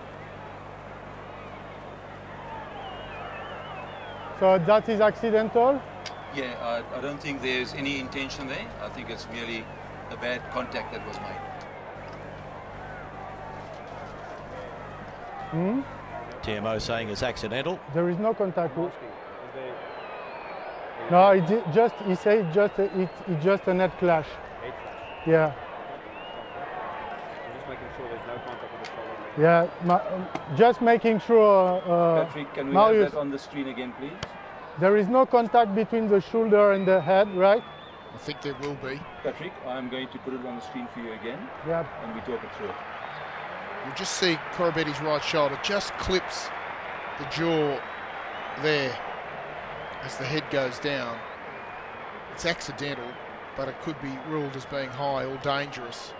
So that is accidental? Yeah, I don't think there's any intention there. I think it's merely a bad contact that was made. TMO saying it's accidental. There is no contact. No, he said it's just a net clash. Yeah. Yeah, just making sure. Patrick, can we Marius, have that on the screen again, please? there is no contact between the shoulder and the head, right? I think there will be. Patrick, I'm going to put it on the screen for you again, Yeah. and we talk it through. You'll just see Corabetti's right shoulder just clips the jaw there as the head goes down. It's accidental, but it could be ruled as being high or dangerous.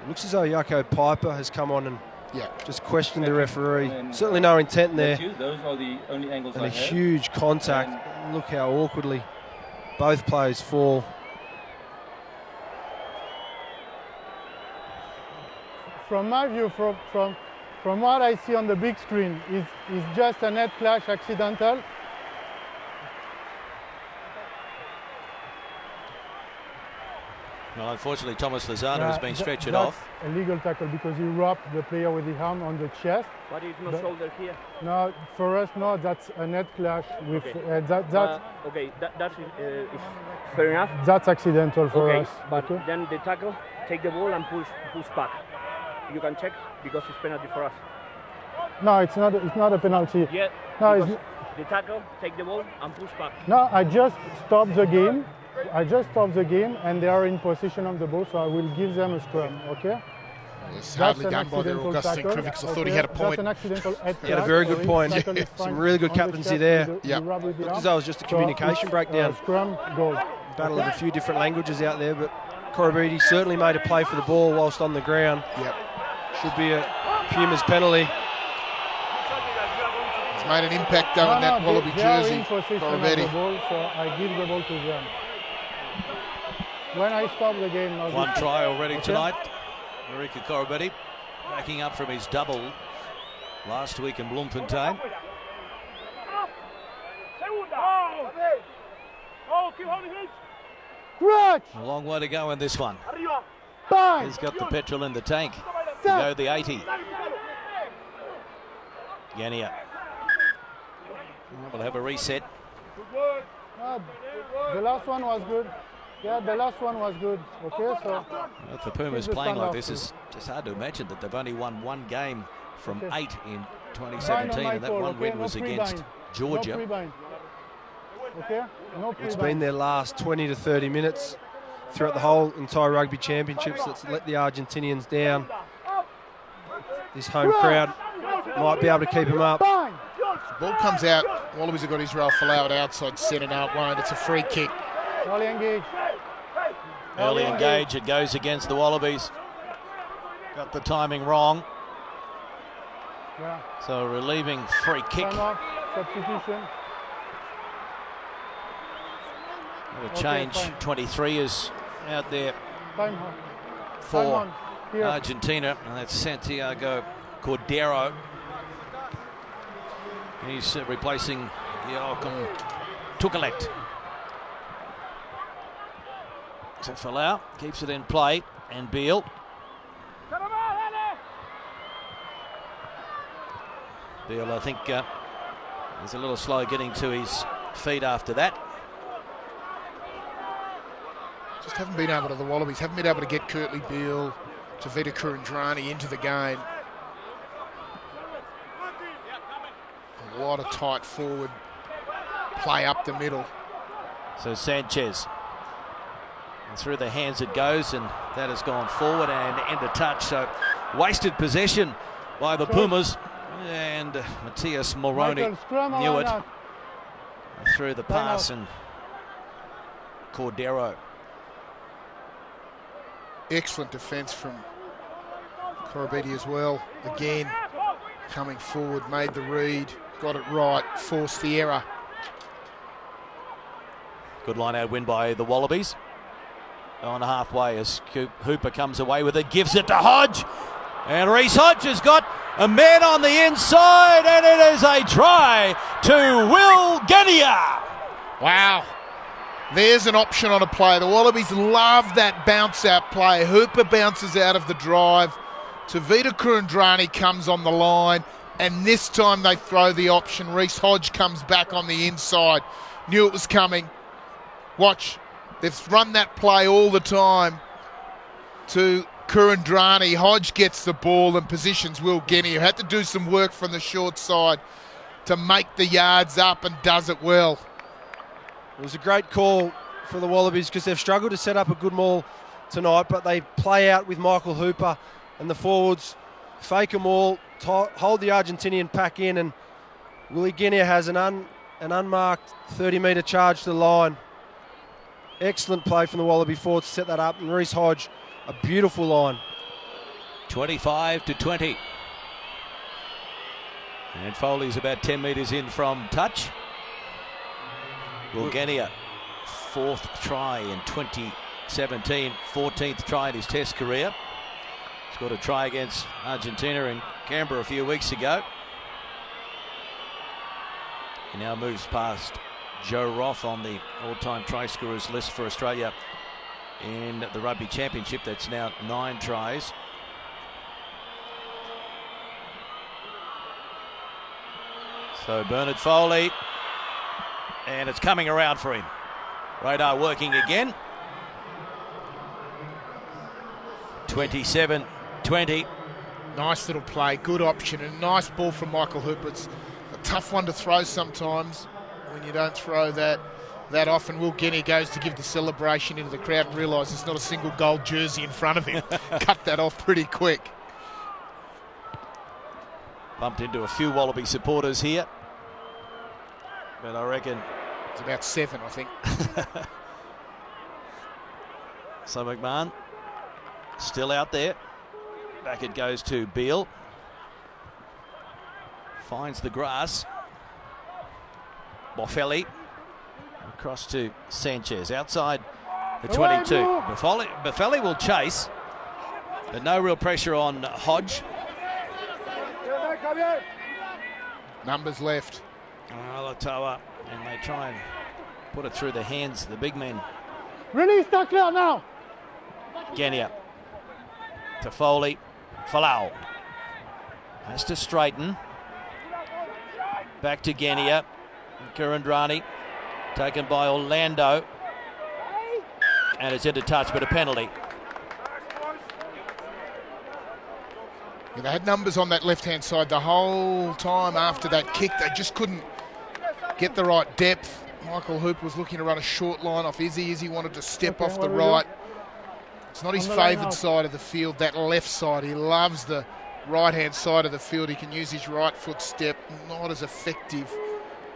It looks as though Jaco Piper has come on and Yeah. just questioned the referee. And, Certainly no intent there. Matthew, those are the only angles And I a have. huge contact. Look how awkwardly both players fall. From my view, from what I see on the big screen, is just a net clash accidental. Well, unfortunately, Thomas Lozano has been stretched that's off. a legal tackle because he rubbed the player with the arm on the chest. But it's no But- shoulder here. No, for us, no, that's a net clash. With Okay. Okay, that's fair enough. that's accidental for Okay, us. but okay? then the tackle, take the ball and push back. You can check because it's penalty for us. No, it's not a penalty. Yeah. No, because it's, the tackle, take the ball and push back. no, I just stopped the game. And they are in possession of the ball, so I will give them a scrum. Okay? It's That's hardly an done by the accidental Augustine tackle. Critics. I thought he had a That's point. an accidental head He had a clap, very good sorry. point. Tackle is Some fine really good on the captaincy chest there. with the- Yep. you rub with the Looked arm. as though it was just a So communication it's, breakdown. Scrum, goal. Battle of a few different languages out there, but Corabetti certainly made a play for the ball whilst on the ground. Yep. Should be a Pumas penalty. He's made an impact though in that Wallaby they are jersey. in possession of the Corabetti. ball, so I give the ball to them. When I stop the game, now One this- try already Okay. tonight. Marika Corabetti backing up from his double last week in Bloemfontein. Crutch! A long way to go in this one. Bang! He's got the petrol in the tank to go the 80. Gania. We'll have a reset. The last one was good. Yeah, the last one was good. Okay, so If the Pumas Here's the playing like standoff this, too. is just hard to imagine that they've only won one game from Okay. 8 in 2017, and that Michael, one win okay? was No against pre-bind. Georgia. No pre-bind. Okay? No It's pre-bind. been their last 20 to 30 minutes throughout the whole entire rugby championships that's let the Argentinians down. This home crowd might be able to keep them up. Bang! Ball comes out. Wallabies have got Israel Folau outside centre. No, it won't. It's a free kick. Early engage. Early engage, it goes against the Wallabies. Got the timing wrong, Yeah. so relieving free kick. Time off. Substitution. A Okay, change. fine. 23 is out there Time on. Time for on. Here. Argentina, and that's Santiago Cordero. He's replacing Joachim Tukelet. So Folau keeps it in play, and Beal. Beal, I think, is a little slow getting to his feet after that. Just haven't been able to, the Wallabies haven't been able to get Kurtley Beale, Tavita Kurandrani into the game. A lot of tight forward play up the middle. So Sanchez, and through the hands it goes, and that has gone forward and end of touch. So wasted possession by the Pumas, and Matthias Moroni Michael, scrum knew or it not? through the Time pass, out. and Cordero. Excellent defence from Corabetti as well. Again, coming forward, made the read, got it right, forced the error. Good line-out win by the Wallabies. On halfway as Hooper comes away with it, gives it to Hodge. And Reece Hodge has got a man on the inside, and it is a try to Will Genia. Wow. There's an option on a play. The Wallabies love that bounce-out play. Hooper bounces out of the drive. Tavita Kurandrani comes on the line, and this time they throw the option. Reece Hodge comes back on the inside. Knew it was coming. Watch. They've run that play all the time to Kurandrani. Hodge gets the ball and positions Will Genia. Had to do some work from the short side to make the yards up, and does it well. It was a great call for the Wallabies because they've struggled to set up a good maul tonight, but they play out with Michael Hooper and the forwards, fake them all, hold the Argentinian pack in, and Willie Genia has an unmarked 30-metre charge to the line. Excellent play from the Wallaby forwards to set that up, and Reece Hodge, a beautiful line. 25-20. And Foley's about 10 metres in from touch. Bulgaria, fourth try in 2017, 14th try in his test career. He's got a try against Argentina in Canberra a few weeks ago. He now moves past Joe Roth on the all-time try scorers list for Australia in the Rugby Championship. That's now 9 tries. So Bernard Foley, and it's coming around for him. Radar working again. 27-20. Nice little play, good option, and a nice ball from Michael Hooper. It's a tough one to throw sometimes when you don't throw that that off, and Will Guinea goes to give the celebration into the crowd and realises there's not a single gold jersey in front of him. Cut that off pretty quick. Bumped into a few Wallaby supporters here, but I reckon it's about 7, I think. So McMahon still out there. Back it goes to Beale. Finds the grass. Boffelli across to Sanchez outside the 22. Boffelli will chase, but no real pressure on Hodge. Numbers left. Alatoa, and they try and put it through the hands of the big men. Release tackler now. Genia to Foley. Falau has to straighten. Back to Genia. Kurandrani taken by Orlando. And it's into touch, but a penalty. Yeah, they had numbers on that left-hand side the whole time after that kick. They just couldn't get the right depth. Michael Hooper was looking to run a short line off Izzy. Izzy wanted to step off the right. It's not his favoured side of the field, that left side. He loves the right-hand side of the field. He can use his right foot step. Not as effective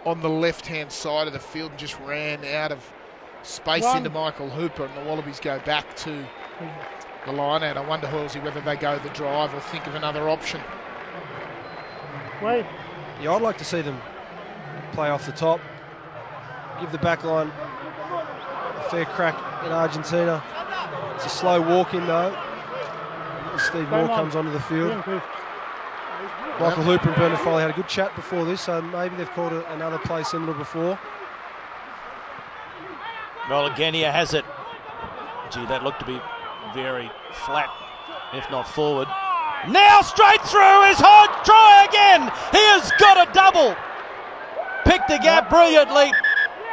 on the left-hand side of the field, and just ran out of space into Michael Hooper, and the Wallabies go back to the line out. I wonder, Hoylesy, whether they go the drive or think of another option. Wait. Yeah, I'd like to see them play off the top, give the back line a fair crack in Argentina. It's a slow walk in though. Steve Moore comes onto the field. Michael Hooper and Bernard Foley had a good chat before this, so maybe they've called another play similar before. Well, Genia has it. Gee, that looked to be very flat, if not forward. Now straight through is Hodge. Try again. He has got a double. Picked the gap brilliantly.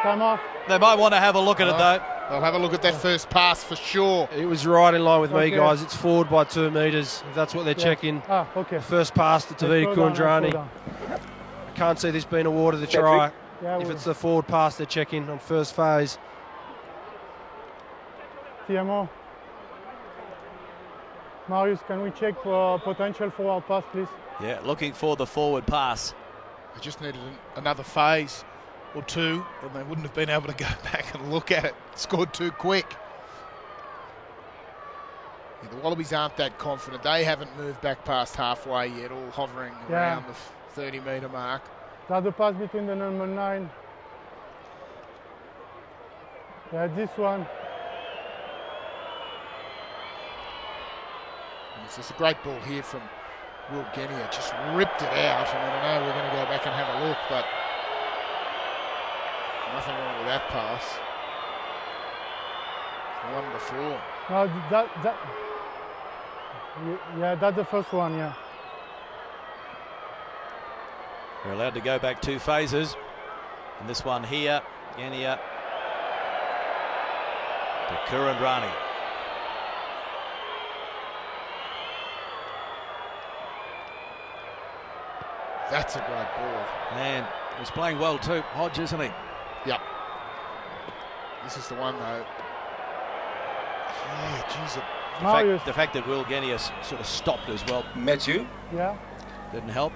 Come off. They might want to have a look at it though. They'll have a look at that first pass for sure. It was right in line with me, guys. It's forward by 2 metres, if that's what they're checking. Okay. The first pass to Tavita Kurandrani. I can't see this being awarded the try. If it's the forward pass they're checking on first phase. TMO. Marius, can we check for potential forward pass, please? Yeah, looking for the forward pass. They just needed another phase or two, and they wouldn't have been able to go back and look at it. Scored too quick. Yeah, the Wallabies aren't that confident. They haven't moved back past halfway yet, all hovering around the 30-metre mark. That's the pass between the number 9. Yeah, this one. It's just a great ball here from Will Genia. Just ripped it out, and I know we're going to go back and have a look, but nothing wrong with that pass. One before. No, yeah, that's the first one, yeah. We're allowed to go back 2 phases. And this one here, Genia to Kurandrani. That's a great ball. And he's playing well too, Hodge, isn't he? Yep. This is the one though. Yeah, geez. The fact that Will Genia sort of stopped as well. Matthew? Yeah. Didn't help.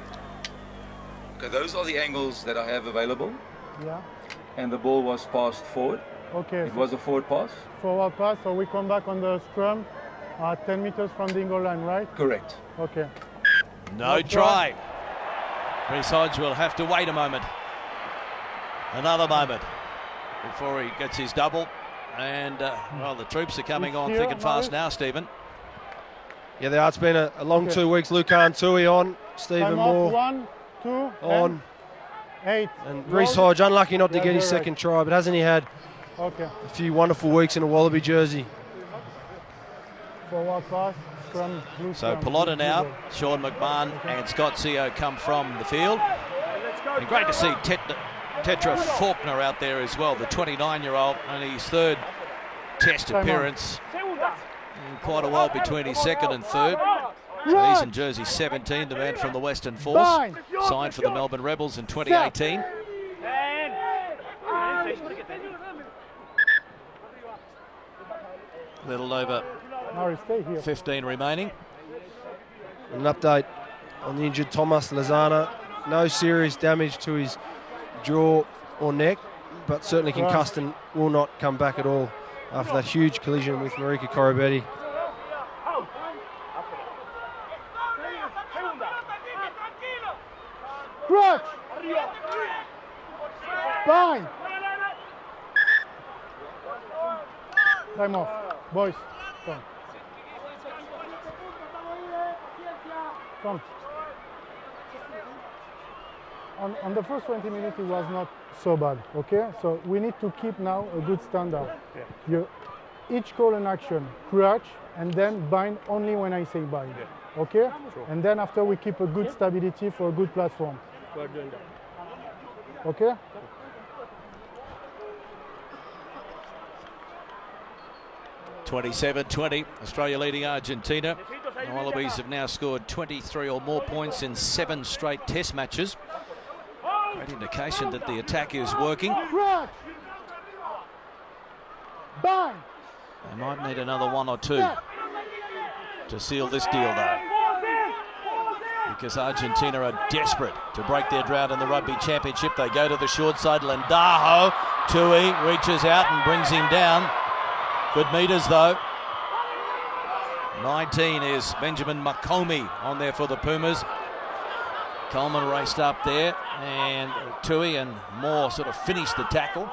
Okay, those are the angles that I have available. Yeah. And the ball was passed forward. Okay. It was a forward pass. Forward pass, so we come back on the scrum 10 meters from the goal line, right? Correct. Okay. No try. Reece Hodge will have to wait a moment. Another moment before he gets his double. And, well, the troops are coming on thick and fast now, Stephen. Yeah, they are. It's been a long 2 weeks. Lucan Tui on, Stephen Moore 1, 2, on. 8. And Reece Hodge, unlucky not to get his second try, but hasn't he had a few wonderful weeks in a Wallaby jersey? Forward pass, scrum, blue So scrum, Pelota now, Sean McMahon and Scott Seo come from the field. And great to see Tetra Faulkner out there as well, the 29-year-old, only his 3rd test appearance in quite a while between his 2nd and 3rd. So he's in jersey 17, the man from the Western Force, signed for the Melbourne Rebels in 2018. Little over Now stay here. 15 remaining. An update on the injured Thomas Lozano. No serious damage to his jaw or neck, but certainly concussed and will not come back at all after that huge collision with Marika Korobetti. Crutch! Fine! Time off. Boys, come. Come. On the first 20 minutes, it was not so bad, okay? So we need to keep now a good standard. Yeah. You each call an action, crutch, and then bind only when I say bind, Yeah. okay? Sure. And then after we keep a good stability for a good platform, We're doing that. okay? (27-20), Australia leading Argentina. The Wallabies have now scored 23 or more points in 7 straight test matches. Great indication that the attack is working. Crutch! Bind! They might need another 1 or 2 to seal this deal though, because Argentina are desperate to break their drought in the Rugby Championship. They go to the short side. Lendajo, Tui reaches out and brings him down. Good meters though. 19 is Benjamin Makomi on there for the Pumas. Coleman raced up there, and Tui and Moore sort of finished the tackle.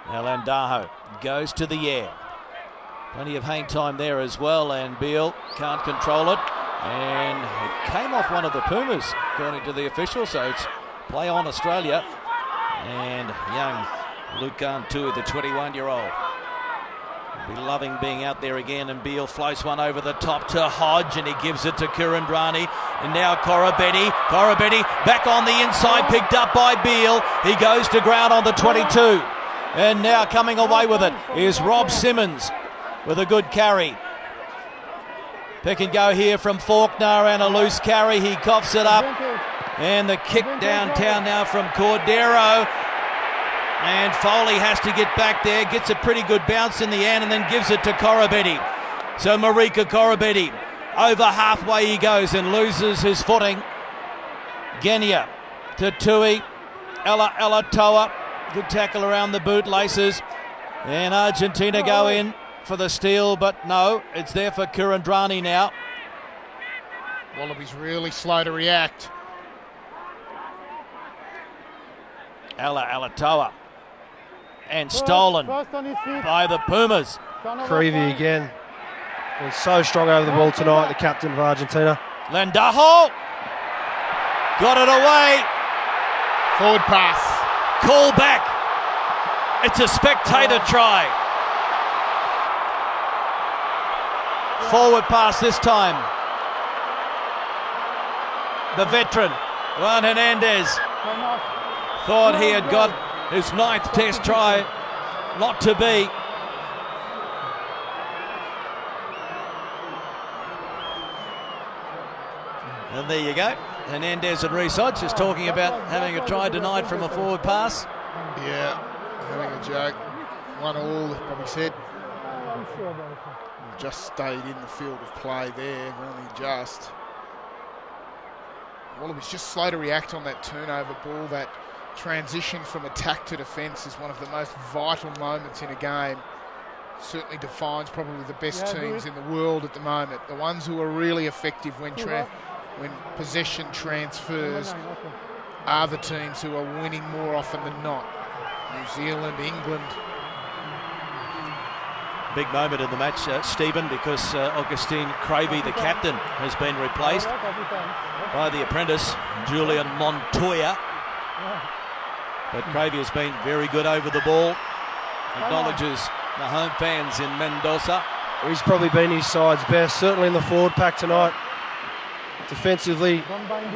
Now Lendajo goes to the air. Plenty of hang time there as well, and Beale can't control it. And it came off one of the Pumas, according to the officials, so it's play on Australia. And young Lukan Tui, the 21-year-old, will be loving being out there again. And Beale floats one over the top to Hodge, and he gives it to Kurandrani. And now Korobetti back on the inside, picked up by Beale. He goes to ground on the 22. And now coming away with it is Rob Simmons with a good carry. Pick and go here from Faulkner, and a loose carry. He coughs it up. And the kick downtown now from Cordero. And Foley has to get back there. Gets a pretty good bounce in the end and then gives it to Korobetti. So Marika Korobetti, over halfway he goes and loses his footing. Genia to Tui. Ella Toa. Good tackle around the bootlaces. And Argentina go in for the steal, but no, it's there for Kurandrani now. Wallabies really slow to react. Ella Toa. And stolen by the Pumas. Creevy again. Been so strong over the ball tonight, the captain of Argentina. Lendajo. Got it away. Forward pass. Call back. It's a spectator try. Forward pass this time. The veteran, Juan Hernandez, thought he had got his 9th test try. Not to be. And there you go. Hernandez and Reece Hodge just talking about having a try denied from a forward pass. Yeah, having a joke. 1-1, they probably said. Just stayed in the field of play there, only just. Wallabies just slow to react on that turnover ball. That transition from attack to defence is one of the most vital moments in a game. Certainly defines probably the best teams in the world at the moment. The ones who are really effective when possession transfers are the teams who are winning more often than not. New Zealand, England. Big moment in the match, Stephen, because Augustine Cravey, the captain, has been replaced by the apprentice, Julian Montoya. But Cravey has been very good over the ball. Acknowledges the home fans in Mendoza. He's probably been his side's best, certainly in the forward pack tonight. Defensively,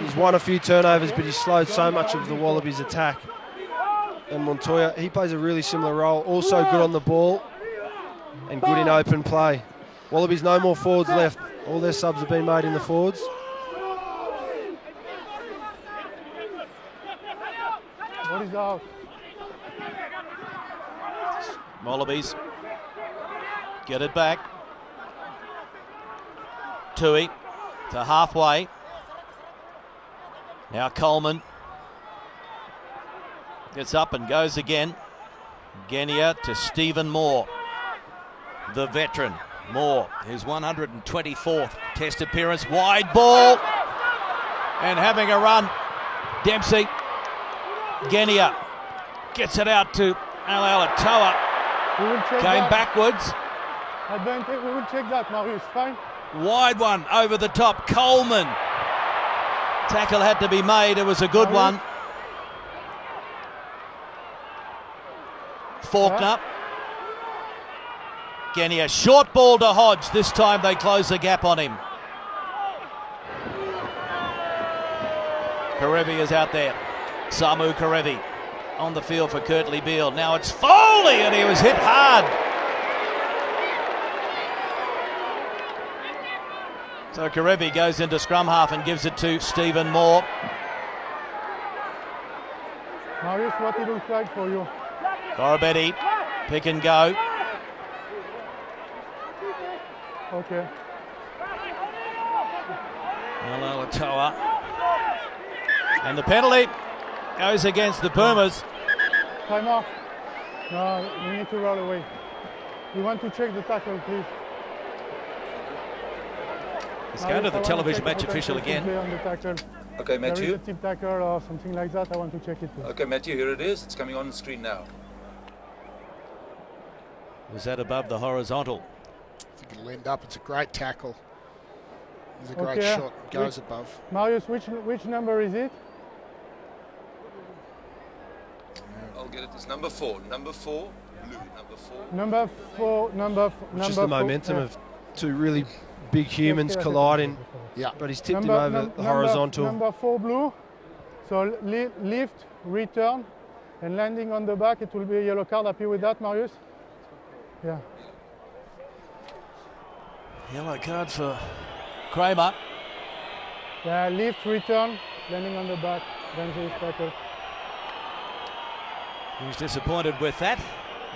he's won a few turnovers, but he's slowed so much of the Wallabies' attack. And Montoya, he plays a really similar role, also good on the ball and good in open play. Wallabies no more forwards left. All their subs have been made in the forwards. What is out? Wallabies get it back. Tui to halfway. Now Coleman gets up and goes again. Genia to Stephen Moore, the veteran. Moore, his 124th Test appearance. Wide ball. And having a run, Dempsey. Genia gets it out to Alatoa. Came backwards. Advantage, we will check that, Marius. Fine. Wide one over the top. Coleman. Tackle had to be made. It was a good one. Faulkner. Genia, short ball to Hodge. This time they close the gap on him. Karevi is out there. Samu Karevi on the field for Kurtley Beale. Now it's Foley, and he was hit hard. So Karevi goes into scrum half and gives it to Stephen Moore. Marius, what it looks like for you? Corabetti, pick and go. Okay. Alatoa. And the penalty goes against the Pumas. Time off. No, we need to roll away. We want to check the tackle, please. Let's go to the television match official again. On the tackle. Okay, There is Matthew. a tip tackle or something like that. I want to check it, please. Okay, Matthew, here it is. It's coming on the screen now. Was that above the horizontal? I think it'll end up. It's a great tackle. It's a great Okay. shot. Goes above. Marius, which number is it? I'll get it. It's number 4. Number 4. Blue. Number 4. Number 4. It's just the momentum of two really big humans colliding. Yeah. But he's tipped him over the horizontal. Number 4 blue. So lift, return, and landing on the back. It will be a yellow card. Happy with that, Marius? Yeah. Yellow card for Kramer. Yeah, lift, return, landing on the back. Dangerous tackle. He's disappointed with that.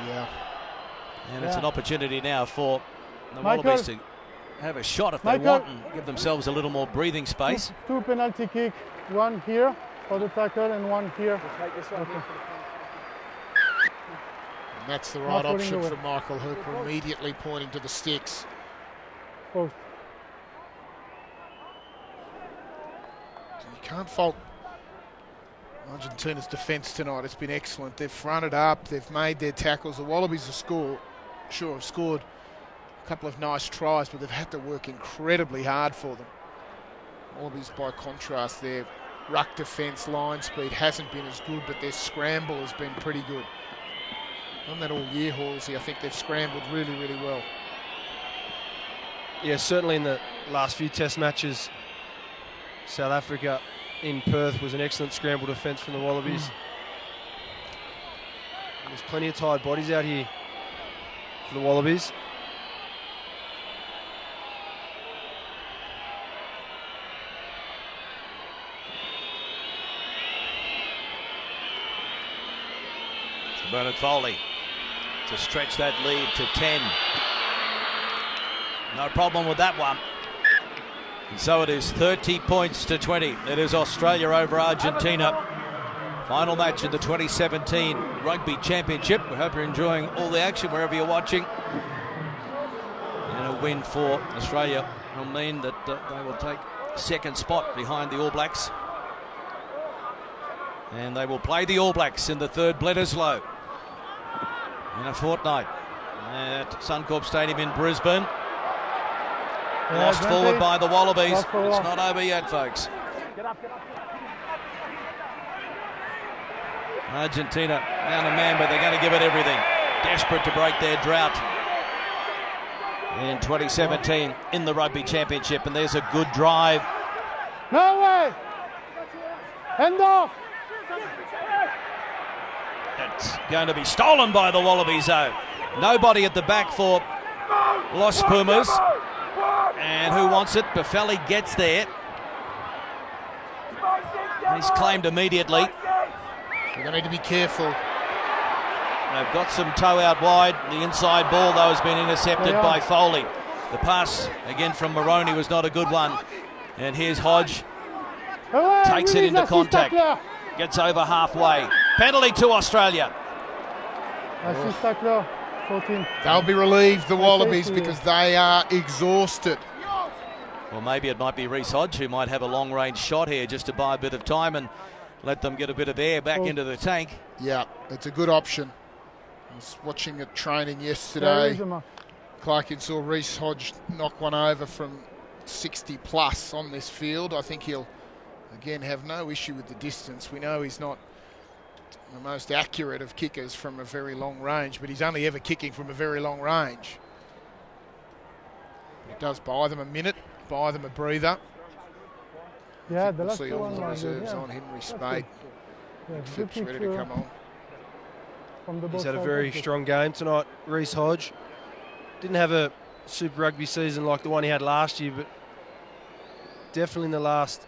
Yeah. And it's Yeah. an opportunity now for the Michael. Wallabies to have a shot if they Michael. want and give themselves a little more breathing space. Two penalty kick. One here for the tackle and one here. Okay. And that's the Not right pulling option away. for Michael Hooper, immediately pointing to the sticks. Post. You can't fault Argentina's defence tonight. It's been excellent. They've fronted up. They've made their tackles. The Wallabies have scored a couple of nice tries, but they've had to work incredibly hard for them. Wallabies, by contrast, their ruck defence, line speed hasn't been as good, but their scramble has been pretty good. Done that all year, Halsey. I think they've scrambled really, really well. Yeah, certainly in the last few Test matches, South Africa in Perth was an excellent scramble defence from the Wallabies. There's plenty of tired bodies out here for the Wallabies. Bernard Foley to stretch that lead to 10. No problem with that one. And so it is 30 points to 20. It is Australia over Argentina. Final match in the 2017 Rugby Championship. We hope you're enjoying all the action wherever you're watching. And a win for Australia will mean that they will take second spot behind the All Blacks. And they will play the All Blacks in the third Bledisloe in a fortnight at Suncorp Stadium in Brisbane. Lost forward by the Wallabies. It's not over yet, folks. Argentina down a man, but they're going to give it everything. Desperate to break their drought in 2017 in the Rugby Championship. And there's a good drive. No way! Hand off! It's going to be stolen by the Wallabies, though. Nobody at the back for Los Pumas. And who wants it? Buffelli gets there. He's claimed immediately. They're going to need to be careful. They've got some toe out wide. The inside ball, though, has been intercepted by Foley. The pass, again, from Maroney was not a good one. And here's Hodge. Takes it into contact. Gets over halfway. Penalty to Australia. Assist tackler, 14. They'll be relieved, the Wallabies, because they are exhausted. Well, maybe it might be Reece Hodge who might have a long-range shot here just to buy a bit of time and let them get a bit of air back into the tank. Yeah, it's a good option. I was watching it training yesterday. Clarkin saw Reece Hodge knock one over from 60 plus on this field. I think he'll, again, have no issue with the distance. We know he's not the most accurate of kickers from a very long range, but he's only ever kicking from a very long range. It does buy them a minute, buy them a breather. Yeah, we'll see all the reserves on Henry Spate. Phipps ready to come on. He's had a very strong game tonight, Reece Hodge. Didn't have a Super Rugby season like the one he had last year, but definitely in the last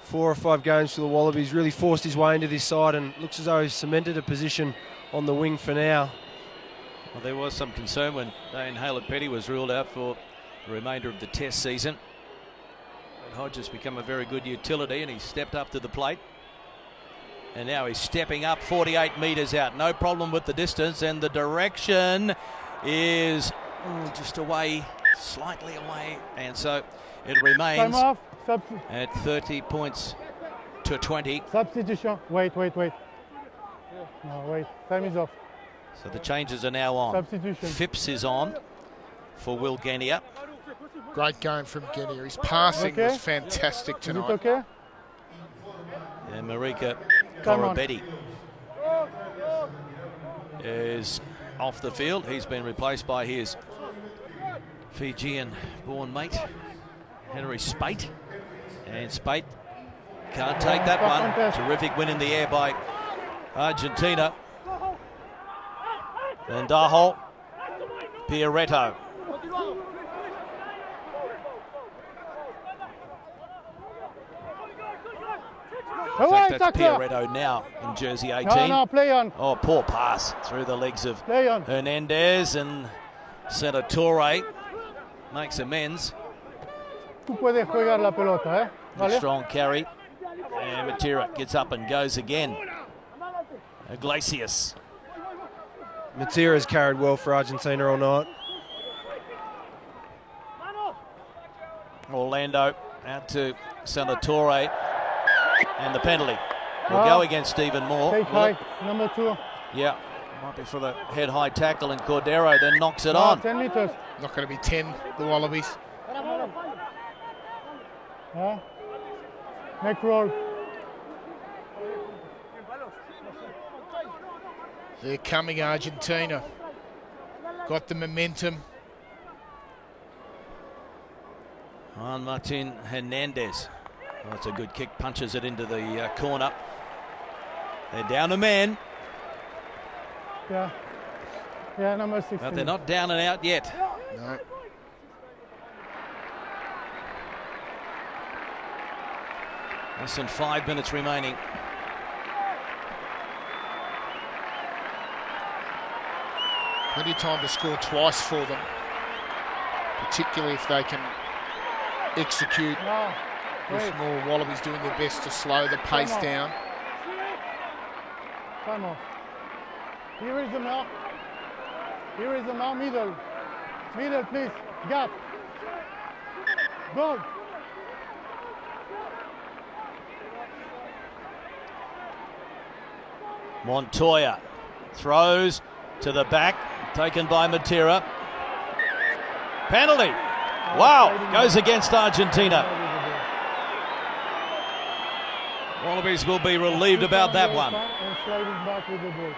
4 or 5 games for the Wallabies, really forced his way into this side and looks as though he's cemented a position on the wing for now. Well, there was some concern when Dane Haylett-Petty was ruled out for the remainder of the Test season. But Hodge has become a very good utility and he's stepped up to the plate. And now he's stepping up 48 metres out. No problem with the distance, and the direction is just away, slightly away. And so it remains at 30 points to 20. Substitution. Wait. No, wait. Time is off. So the changes are now on. Substitution. Phipps is on for Will Genia. Great game from Genia. His passing was fantastic tonight. Is it okay? And Marika Korobetti is off the field. He's been replaced by his Fijian-born mate, Henry Spate. And Spate can't take that one. Terrific win in the air by Argentina. And Daho, Pierretto. In fact, that's Pierretto now in jersey 18. No, play on. Oh, poor pass through the legs of Hernandez, and Senatore makes amends. Tú puedes jugar la pelota, eh? Vale. Strong carry. And Matera gets up and goes again. Iglesias. Matera's carried well for Argentina all night. Orlando out to Senatore. And the penalty will go against Stephen Moore. Take high, number 2. Yeah, might be for the head high tackle, and Cordero then knocks it on. 10 meters. Not going to be 10, the Wallabies. Neck roll. They're coming, Argentina. Got the momentum. Juan Martin Hernandez. Oh, that's a good kick, punches it into the corner. They're down a man. Yeah, number 16. But they're not down and out yet. No. Less than 5 minutes remaining. Plenty of time to score twice for them, particularly if they can execute. With more Wallabies doing their best to slow the pace down. Time off. Here is the mark. Here is the mark, middle. Middle, please. Gap. Goal. Montoya throws to the back, taken by Matera. Penalty. Wow, goes against Argentina. Wallabies will be relieved about that one. And sliding back with the ball.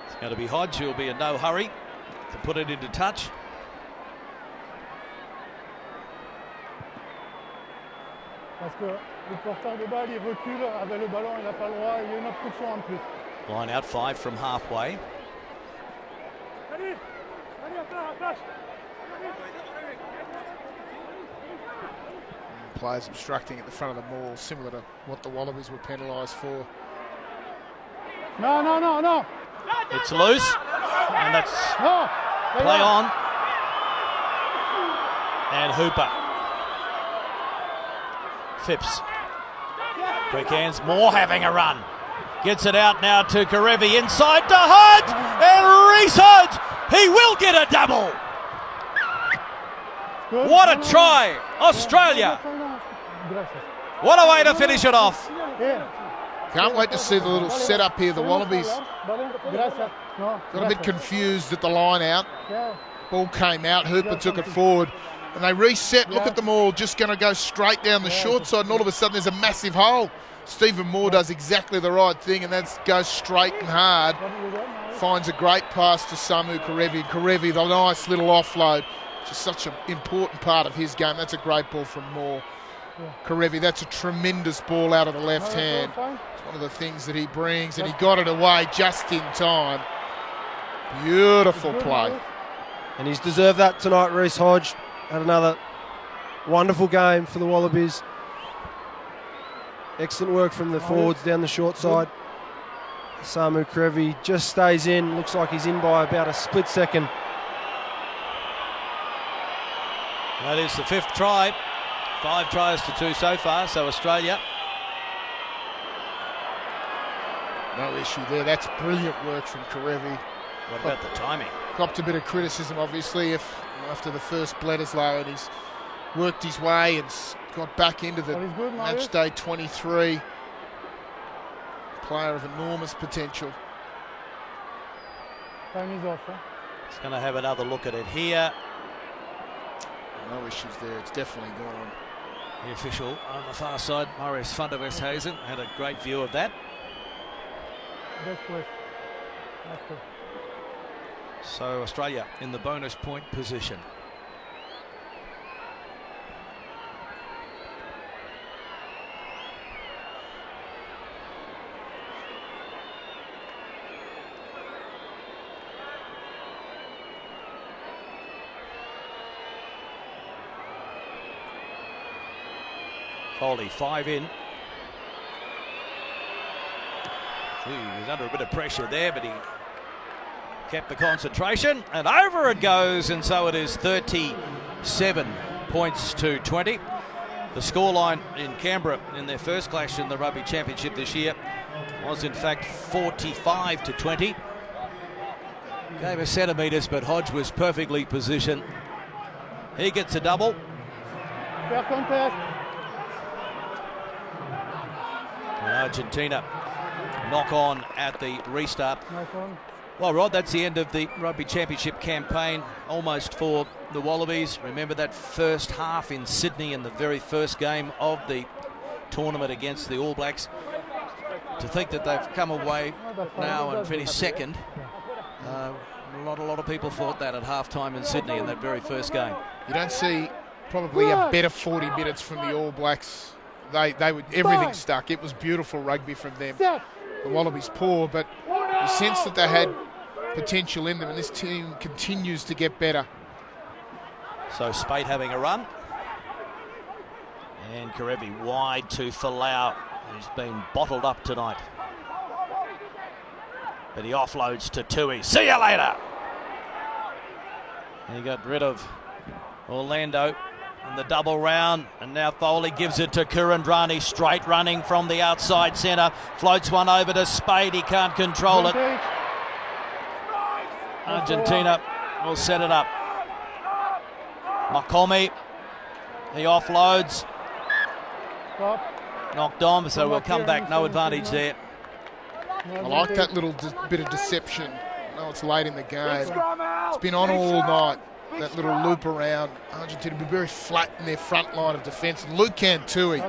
It's going to be Hodge, who will be in no hurry to put it into touch. Parce que le porteur de balle, il recule avec le ballon, il n'a pas le droit, il y a une obstruction en plus. Line out 5 from halfway. players obstructing at the front of the maul, similar to what the Wallabies were penalised for. No. It's loose, and that's No. play on. And Hooper. Phipps. Quick hands, Moore having a run. Gets it out now to Karevi, inside to Hodge, and Reece Hodge, he will get a double. Good. What a try, Australia. What a way to finish it off. Can't wait to see the little setup here. The Wallabies got a bit confused at the line out. Ball came out, Hooper took it forward, and they reset. Look at them all, just going to go straight down the short side, and all of a sudden there's a massive hole. Stephen Moore does exactly the right thing, and that goes straight and hard. Finds a great pass to Samu Karevi. Karevi, the nice little offload, which is such an important part of his game. That's a great ball from Moore. Karevi, that's a tremendous ball out of the left hand. It's one of the things that he brings, and he got it away just in time. Beautiful play. And he's deserved that tonight. Reece Hodge had another wonderful game for the Wallabies. Excellent work from the forwards down the short side. Samu Karevi just stays in. Looks like he's in by about a split second. That is the fifth try. 5 tries to 2 so far, so Australia. No issue there. That's brilliant work from Karevi. What about the timing? Copped a bit of criticism, obviously, after the first Bledisloe, and he's worked his way and got back into the match day 23. Player of enormous potential. Time is off. He's going to have another look at it here. No issues there. It's definitely gone. The official on the far side, Maurice van der Westhuizen, had a great view of that. So Australia in the bonus point position. Foley, 5 in. He was under a bit of pressure there, but he kept the concentration, and over it goes, and so it is 37 points to 20. The scoreline in Canberra in their first clash in the Rugby Championship this year was in fact 45 to 20. Gave us centimetres, but Hodge was perfectly positioned. He gets a double. Fair contest. Argentina knock on at the restart. Well, Rod, that's the end of the Rugby Championship campaign, almost for the Wallabies. Remember that first half in Sydney in the very first game of the tournament against the All Blacks. To think that they've come away now and finished second. Not a lot of people thought that at halftime in Sydney in that very first game. You don't see probably a better 40 minutes from the All Blacks. They would, everything stuck. It was beautiful rugby from them. The Wallabies poor, but you sense that they had potential in them, and this team continues to get better. So Spate having a run. And Karevi wide to Folau, who's been bottled up tonight. But he offloads to Tui. See you later! And he got rid of Orlando in the double round, and now Foley gives it to Kurandrani, straight running from the outside centre, floats one over to Spade, he can't control it. Argentina will set it up. Makomi, he offloads, knocked on, so we'll come back, no advantage there. I like that little bit of deception. No, it's late in the game. It's been on all night. That little loop around. Argentina be very flat in their front line of defence. And Luke Cantui,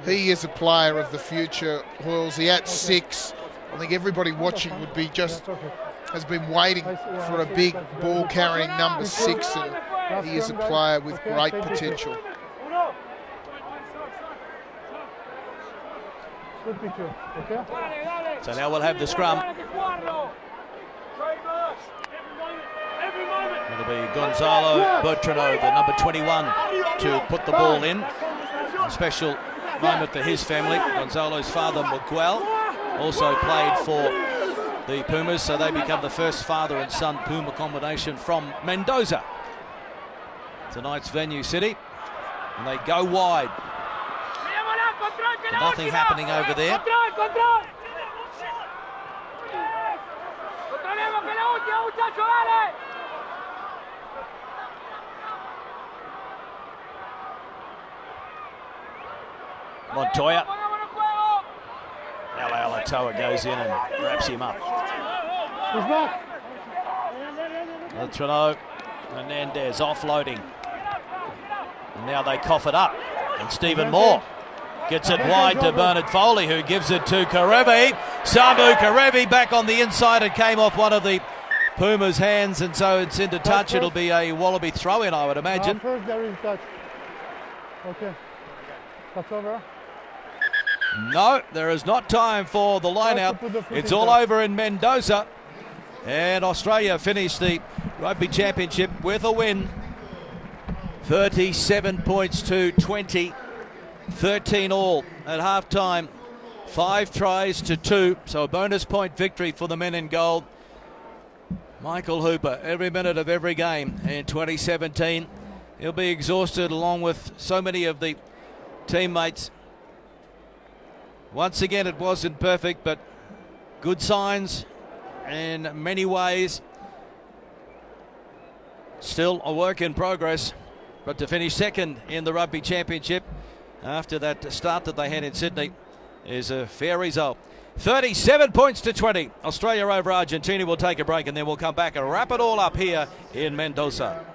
he is a player of the future. Hoylesy at 6. I think everybody watching would be has been waiting for a big ball carrying number 6, and he is a player with great potential. So now we'll have the scrum. It'll be Gonzalo Bertrano, the number 21, to put the ball in. a special moment for his family. Gonzalo's father, Miguel, also played for the Pumas, so they become the first father and son Puma combination from Mendoza. Tonight's venue city, and they go wide. But nothing happening over there. Montoya. Alatoa goes in and wraps him up. Latrino, Hernandez offloading. And now they cough it up. And Stephen Moore gets it wide to Bernard Foley, who gives it to Karevi. Samu Karevi back on the inside. It came off one of the Pumas' hands, and so it's into touch. It'll be a Wallaby throw-in, I would imagine. First there is touch. Okay. That's over. No, there is not time for the line-out. It's all over in Mendoza. And Australia finished the Rugby Championship with a win. 37 points to 20. 13 all at half-time. 5 tries to 2. So a bonus point victory for the men in gold. Michael Hooper, every minute of every game in 2017. He'll be exhausted along with so many of the teammates. Once again, it wasn't perfect, but good signs in many ways. Still a work in progress, but to finish second in the Rugby Championship after that start that they had in Sydney is a fair result. 37 points to 20. Australia over Argentina. We'll take a break and then we'll come back and wrap it all up here in Mendoza.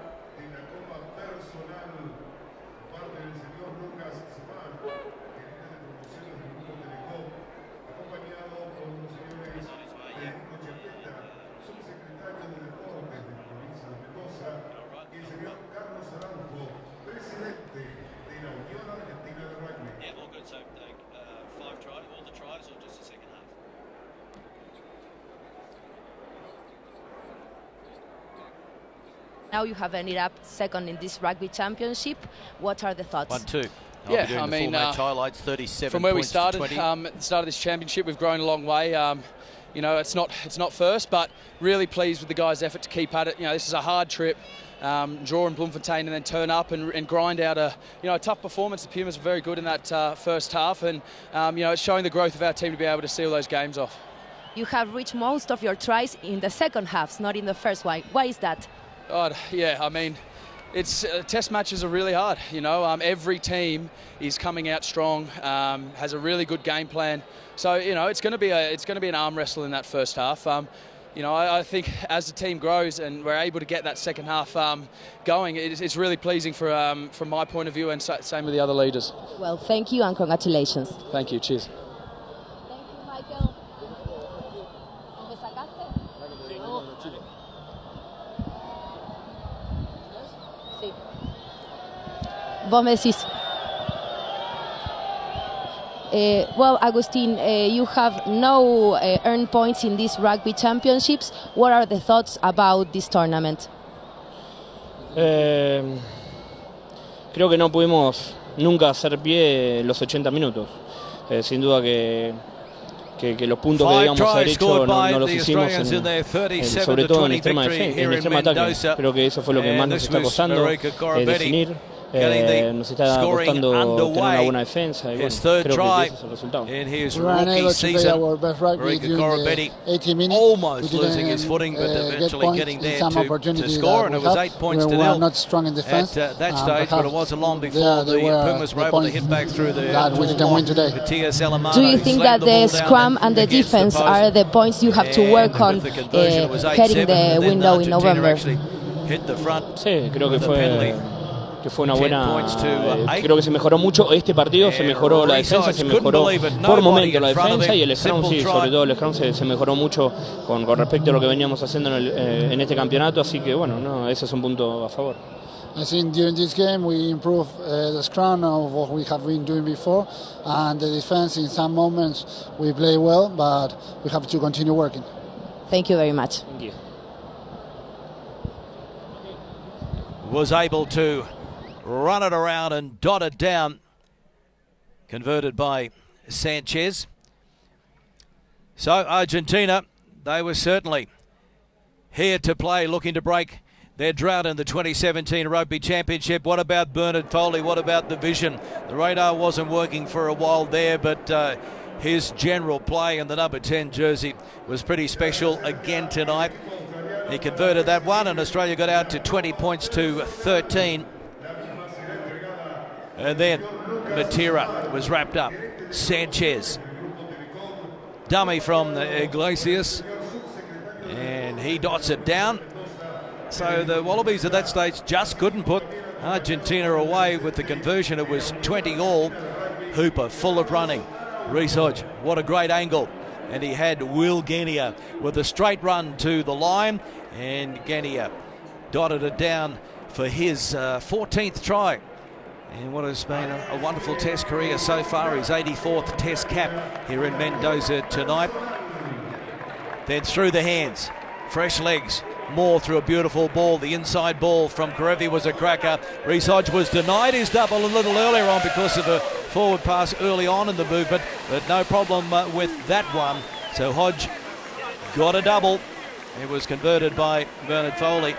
Now you have ended up second in this rugby championship. What are the thoughts? 1-2. Yeah, I mean, highlights 37 from where we points started, to 20. at the start of this championship, we've grown a long way. You know, it's not first, but really pleased with the guys' effort to keep at it. You know, this is a hard trip. Draw in Bloemfontein and then turn up and grind out a tough performance. The Pumas were very good in that first half, and it's showing the growth of our team to be able to seal those games off. You have reached most of your tries in the second halves, not in the first one. Why is that? Yeah, I mean, it's test matches are really hard. You know, every team is coming out strong, has a really good game plan. So it's going to be an arm wrestle in that first half. I think as the team grows and we're able to get that second half going, it's really pleasing from my point of view, and same with the other leaders. Well, thank you and congratulations. Thank you. Cheers. Thank you, Michael. Vos me decís. Well, Agustin, you have no earned points in these rugby championships. What are the thoughts about this tournament? Creo que no pudimos nunca hacer pie los 80 minutos. Sin duda que los puntos que debíamos haber hecho no los hicimos, sobre todo en extrema defensa, en extrema ataque. Creo que eso fue lo que más nos está costando definir. Nos está costando tener una buena defensa y bueno, creo que ese es el resultado. We were unable to play our best rugby during the 80 minutes. Almost we losing his footing, but eventually getting there to score, and it was 8 points to 0 not strong in defense. At that stage, but it wasn't long before the Pumas were able to hit back through the Matthias Elamano. Do you think that the scrum and the defense are the points you have to work on heading the window in November? Sí, creo que fue una buena, creo que se mejoró mucho este partido, se mejoró la defensa, se mejoró por momento la defensa, y el scrum, sí, sobre todo el scrum se mejoró mucho con respecto a lo que veníamos haciendo en este campeonato, así que bueno, ese es un punto a favor. I think during this game we improved the scrum of what we have been doing before, and the defense in some moments we play well, but we have to continue working. Thank you very much. Thank you. Was able to run it around and dot it down converted by Sanchez. So Argentina, they were certainly here to play, looking to break their drought in the 2017 Rugby Championship. What about Bernard Foley? What about the vision? The radar wasn't working for a while there, but his general play in the number 10 jersey was pretty special again tonight. He converted that one, and Australia got out to 20 points to 13. And then Matera was wrapped up. Sanchez. Dummy from Iglesias. And he dots it down. So the Wallabies at that stage just couldn't put Argentina away with the conversion. It was 20 all. Hooper full of running. Reece Hodge, what a great angle. And he had Will Genia with a straight run to the line. And Genia dotted it down for his 14th try. And what has been a wonderful test career so far, his 84th test cap here in Mendoza tonight. Then through the hands, fresh legs. Moore through a beautiful ball. The inside ball from Karevi was a cracker. Reece Hodge was denied his double a little earlier on because of a forward pass early on in the movement, but no problem with that one. So Hodge got a double. It was converted by Bernard Foley.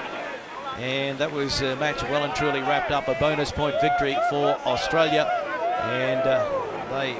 And that was a match well and truly wrapped up. A bonus point victory for Australia. And they